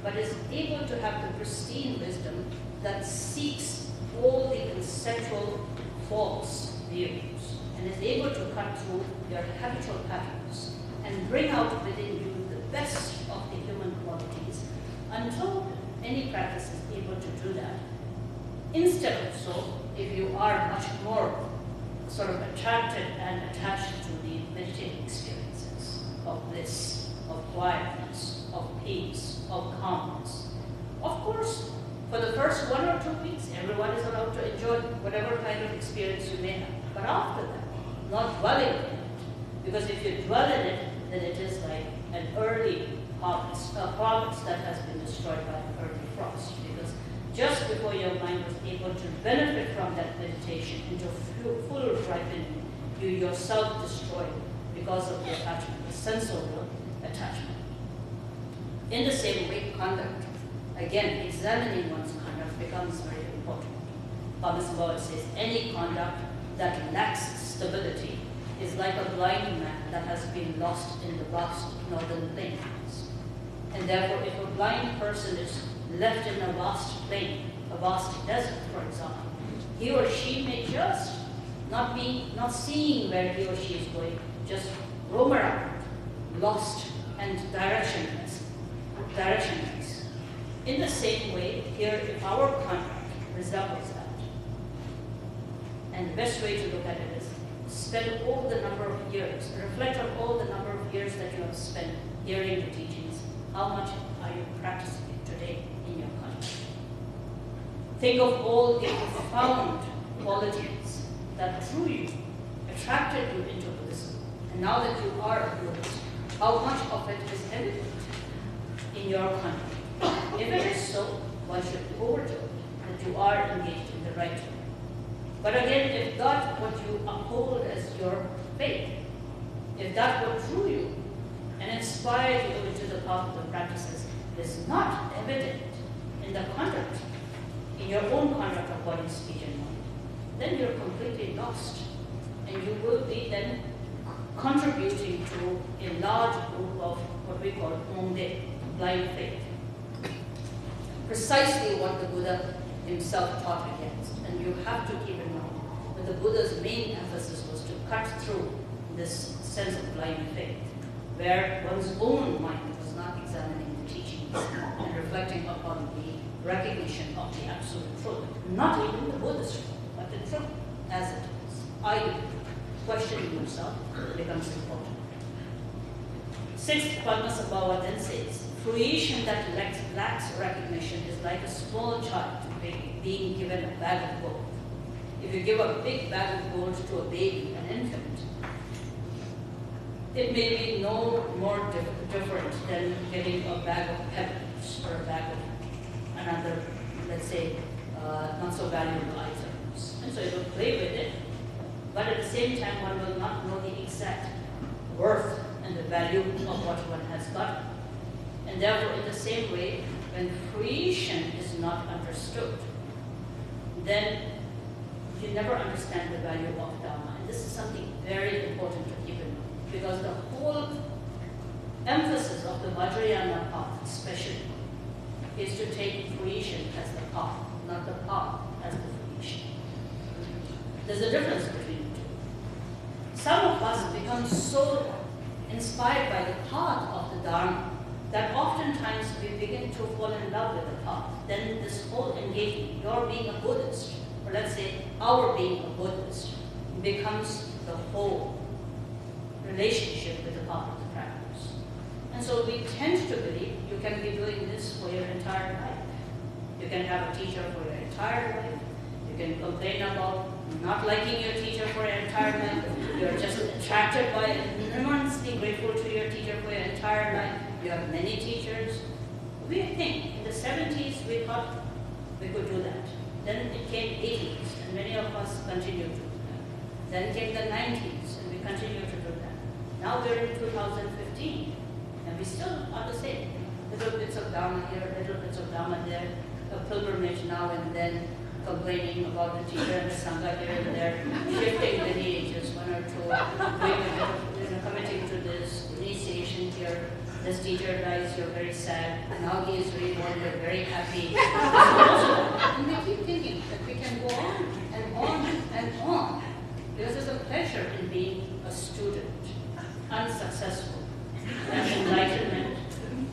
but is able to have the pristine wisdom that seeks all the conceptual false views and is able to cut through your habitual patterns and bring out within you the best of the human qualities until any practice is able to do that. Instead of so, if you are much more sort of attracted and attached to the meditative experiences of bliss, of quietness, of peace, of calmness. Of course, for the first 1 or 2 weeks, everyone is allowed to enjoy whatever kind of experience you may have. But after that, not dwelling in it. Because if you dwell in it, then it is like an early harvest, a harvest that has been destroyed by an early frost. Because just before your mind was able to benefit from that meditation into full ripening, you yourself destroyed because of the attachment, the sensorial attachment. In the same way, conduct. Again, examining one's conduct becomes very important. Padmasambhava says, any conduct that lacks stability is like a blind man that has been lost in the vast northern plains. And therefore, if a blind person is left in a vast plain, a vast desert, for example, he or she may just not seeing where he or she is going, just roam around, lost and directionless. In the same way, here our conduct resembles that. And the best way to look at it is spend all the number of years, reflect on all the number of years that you have spent hearing the teachings. How much are you practicing it today in your conduct? Think of all the profound qualities that drew you, attracted you into Buddhism. And now that you are a Buddhist, how much of it is evident in your conduct? If it is so, one should be overjoyed that you are engaged in the right way. But again, if that what you uphold as your faith, if that what drew you and inspired you into the path of the practices is not evident in the conduct, in your own conduct of body, speech, and mind, then you're completely lost. And you will be then contributing to a large group of what we call Mongde, blind faith. Precisely what the Buddha himself taught against. And you have to keep in mind that the Buddha's main emphasis was to cut through this sense of blind faith, where one's own mind was not examining the teachings and reflecting upon the recognition of the absolute truth. Not even the Buddhist truth, but the truth as it is. I questioning yourself becomes important. Sixth, Padmasambhava then says, fruition that lacks recognition is like a small child being given a bag of gold. If you give a big bag of gold to a baby, an infant, it may be no more different than giving a bag of pebbles or a bag of another, let's say, not so valuable items. And so you will play with it, but at the same time, one will not know the exact worth and the value of what one has got. And therefore, in the same way, when fruition is not understood, then you never understand the value of Dharma. And this is something very important to keep in mind, because the whole emphasis of the Vajrayana path, especially, is to take fruition as the path, not the path as the fruition. There's a difference between the two. Some of us become so inspired by the path of the Dharma that oftentimes we begin to fall in love with the path. Then this whole engagement, your being a Buddhist, or let's say our being a Buddhist, becomes the whole relationship with the path of the practice. And so we tend to believe you can be doing this for your entire life. You can have a teacher for your entire life. You can complain about not liking your teacher for your entire life. You're just attracted by it, immensely grateful to your teacher for your entire life. You have many teachers. We think in the 70s we thought we could do that. Then it came 80s, and many of us continued to do that. Then came the 90s, and we continue to do that. Now we're in 2015, and we still are the same. Little bits of Dharma here, little bits of Dharma there, a pilgrimage now and then, complaining about the teacher and the Sangha here and there, shifting lineages, one or two, doing a bit of, committing to this, initiation here. This teacher dies, you're very sad. Now he is reborn, you're very happy. And we keep thinking that we can go on and on and on. Because there's a pleasure in being a student, unsuccessful, and enlightenment,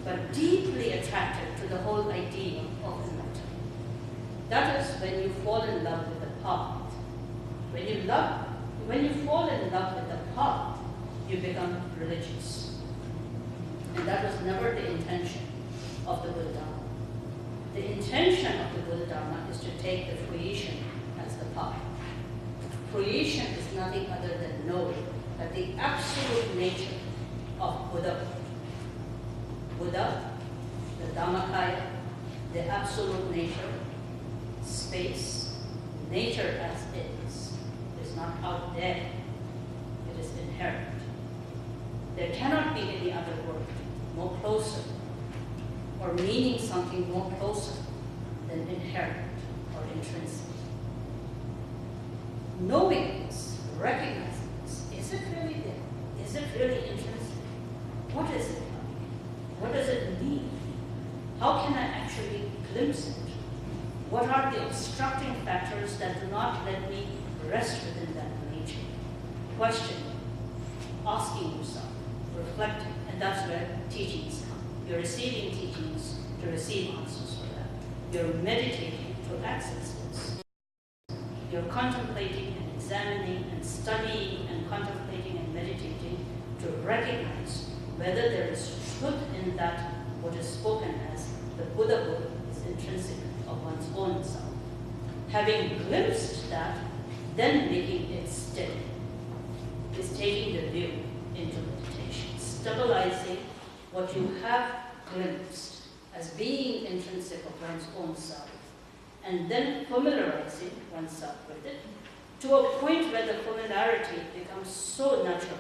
but deeply attracted to the whole idea of enlightenment. That is when you fall in love with the path. When you fall in love with the path, you become religious. And that was never the intention of the Buddha Dharma. The intention of the Buddha Dharma is to take the fruition as the path. Fruition is nothing other than knowing that the absolute nature of Buddha, the Dhammakaya, the absolute nature, space, nature as is not out there, it is inherent. There cannot be any other word more closer or meaning something more closer than inherent or intrinsic. Knowing this, recognizing this, is it really there? Is it really intrinsic? What is it like? What does it mean? How can I actually glimpse it? What are the obstructing factors that do not let me rest within that nature? Questioning, asking yourself, reflecting, and that's where teachings come. You're receiving teachings to receive answers for that. You're meditating to access this. You're contemplating and examining and studying and contemplating and meditating to recognize whether there is truth in that what is spoken as the Buddha is intrinsic of one's own self. Having glimpsed that, then making it steady is taking the view into meditation, stabilizing what you have glimpsed as being intrinsic of one's own self, and then familiarizing oneself with it to a point where the familiarity becomes so natural,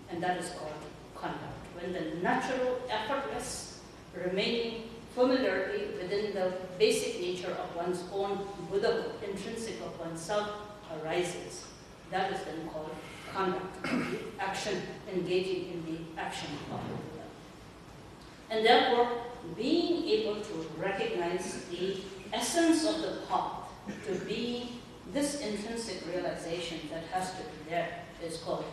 and that is called conduct. When the natural, effortless, remaining familiarity within the basic nature of one's own Buddhahood, intrinsic of oneself, arises, that is then called conduct, action, engaging in the action of the Buddha. And therefore, being able to recognize the essence of the path to be this intrinsic realization that has to be there is called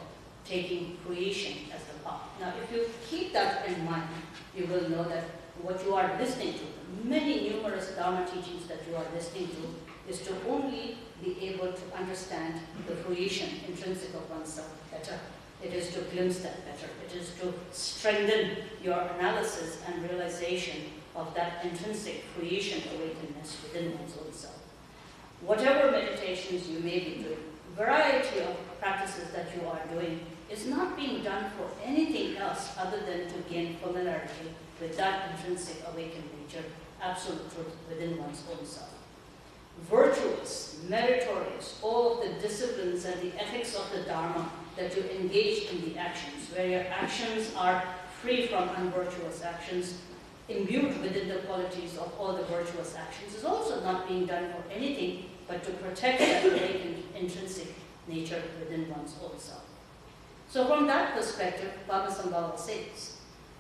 taking fruition as the path. Now, if you keep that in mind, you will know that what you are listening to, many numerous Dharma teachings that you are listening to, is to only be able to understand the fruition intrinsic of oneself better. It is to glimpse that better. It is to strengthen your analysis and realization of that intrinsic fruition awakeness within one's own self. Whatever meditations you may be doing, variety of practices that you are doing is not being done for anything else other than to gain familiarity with that intrinsic awakened nature, absolute truth within one's own self. Virtuous, meritorious, all of the disciplines and the ethics of the Dharma that you engage in the actions, where your actions are free from unvirtuous actions, imbued within the qualities of all the virtuous actions, is also not being done for anything but to protect that awakened intrinsic nature within one's own self. So from that perspective, Baba Sambhava says,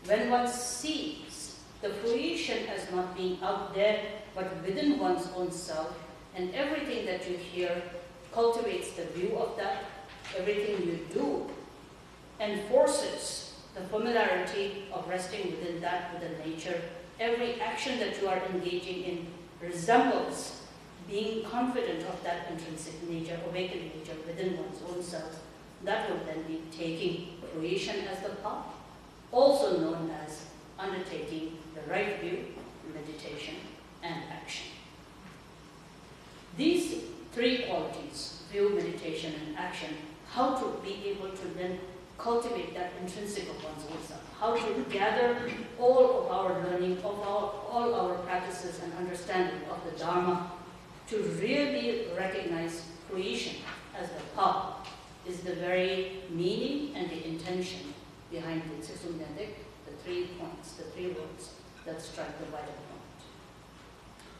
when one sees The fruition as not being out there, but within one's own self, and everything that you hear cultivates the view of that. Everything you do enforces the familiarity of resting within that, within nature. Every action that you are engaging in resembles being confident of that intrinsic nature, awakened nature within one's own self. That would then be taking fruition as the path, also known as undertaking the right view, meditation, and action. These three qualities, view, meditation, and action, how to be able to then cultivate that intrinsic of one's own self, how to gather all of our learning, of all our practices and understanding of the Dharma to really recognize fruition as the path is the very meaning and the intention behind the Tsisumdendik, the 3 points, the 3 words that strike the vital point.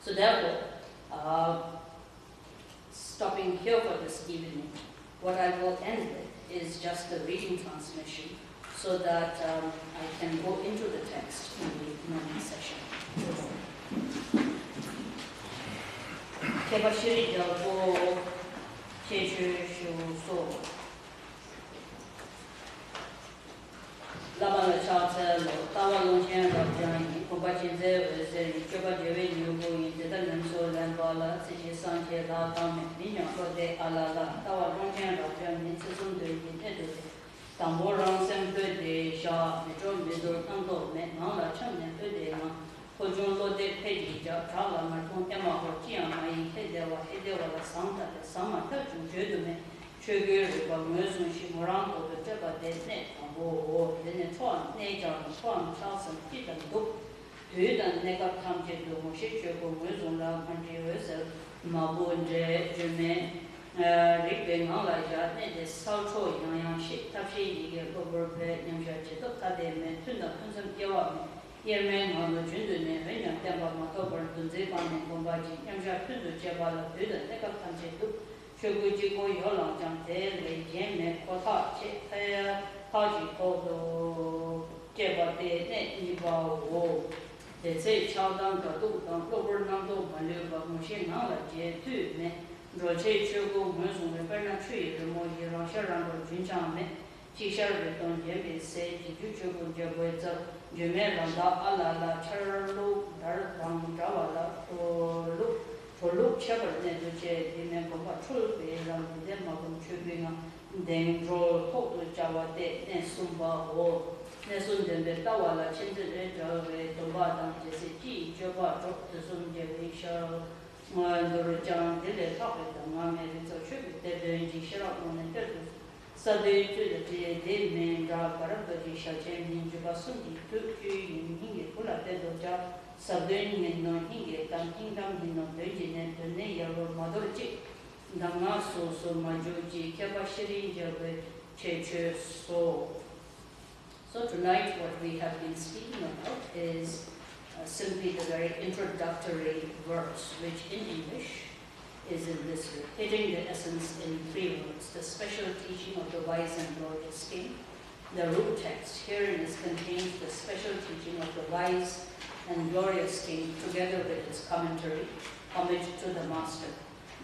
So therefore, stopping here for this evening, what I will end with is just the reading transmission so that I can go into the text in the morning session. Kebashiri Jalpo Chechu So Labala Chata, Tawalon Chandra Jani, Kobachi Zeri, Choba Jevi, Yugo, Zetan So Lambala, Sichi Sanche, La Tame, Nina, Rode Alala, Tawalon Chandra Jani, Sisum de Edu, Tamboran Sem de Sha, Metro Middle, Tanto, Nala Cham, Pedema, Kojun Lode Pedi, Trala, Marton, Emma, Hortia, my Hedeva, Santa, the Sama, Taju, Jedume, Sugar, Musun, Shimorango, the Jabba, the Net. Then a tron, nature, tron, Charles and Peter, Book, Hud and Nega County, Moshicho, Muzunda, Country, Mabu, Jume, Ripping, Alaja, the Salto, Yang Ship, Tafi, over Yamsha, Tade, Tuna, Punzum, Yawa, Yerman on the Jundun, Venyan, Damba, Matober, Dunzeban, and Bombaji, Yamsha, Tundu, Jabala, Hud and Nega County, Shoguji, Yola, Jante, Jemme, Kota, Haji Kodo, Jeba de Net Niba, the Say Chowdan, Gadu, Lower Nando, Maluba, Mushin, Nala, J2, Roche, Chogo, Musum, the Bernard Tree, the Moji, Rasharan, Jinjame, Tisha, Reton, Jembe, say, Juju, Jabweza, Jumeranda, Alala, Charlo, Darang, Javala, for look, Shepherd, Neduce, remember what truth is, and them of them tripping. Then draw hope to Java de Nesumba or Nesundem de Tawala, Chinted Java, Tobatan, Jesse, Java, drop the Sun Javisha, the Rajan, the topic, the Mamma, so tribute, the Benji Sharap on the Turtles. Suddenly to the day, men, Barabaji, Shachem, Jabasundi, took you in Hingi, Pula, Dedoja, Southern and non Hingi, Tam Kingdom, in Virgin and the Naya or Madoji. Damaso so Majoji, Kebashiri Jabe, Cheche so. So tonight what we have been speaking about is simply the very introductory verse, which in English is in this way, hitting the essence in 3 words, the special teaching of the wise and glorious king. The root text herein is contains the special teaching of the wise and glorious king together with his commentary, homage to the master.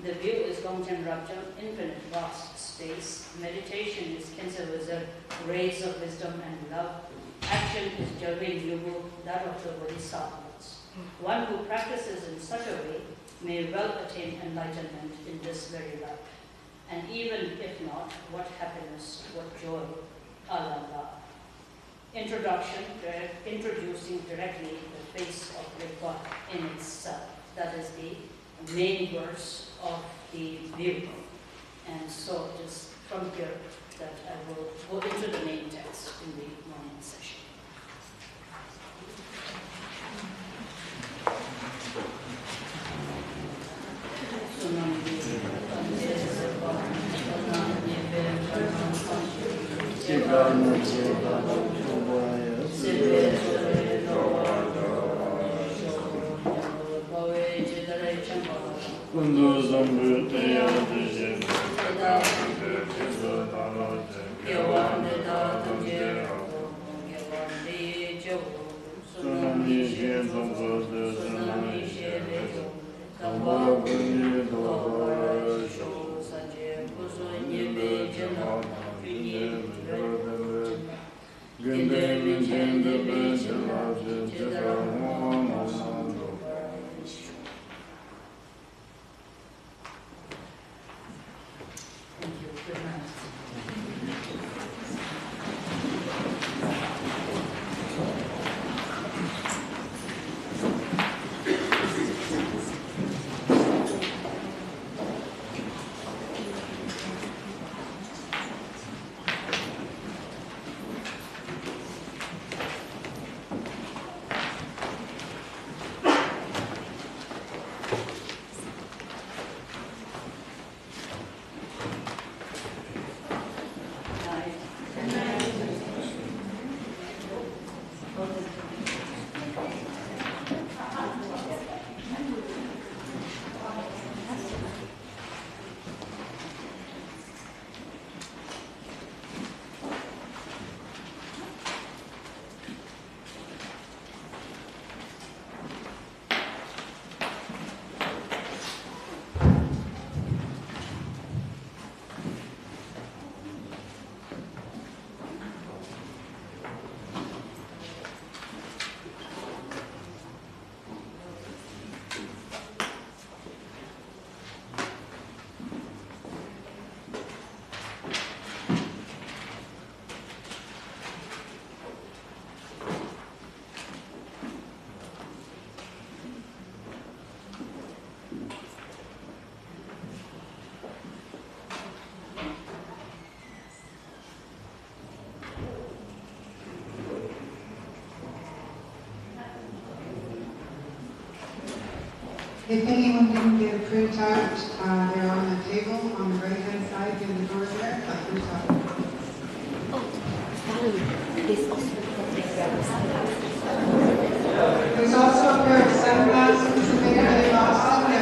The view is Longchen Rabjam, infinite vast space. Meditation is Kensa rays of wisdom and love. Action is Jalvin Yugu, that of the Bodhisattvas. One who practices in such a way may well attain enlightenment in this very life. And even if not, what happiness, what joy, Allah. Introduction, introducing directly the face of Rinpoche in itself. That is the main verse of the view. And so it is from here that I will go into the main text in the morning session. If anyone didn't get a printout, they're on the table on the right-hand side in the door there. There's also a pair of sunglasses if anybody lost them.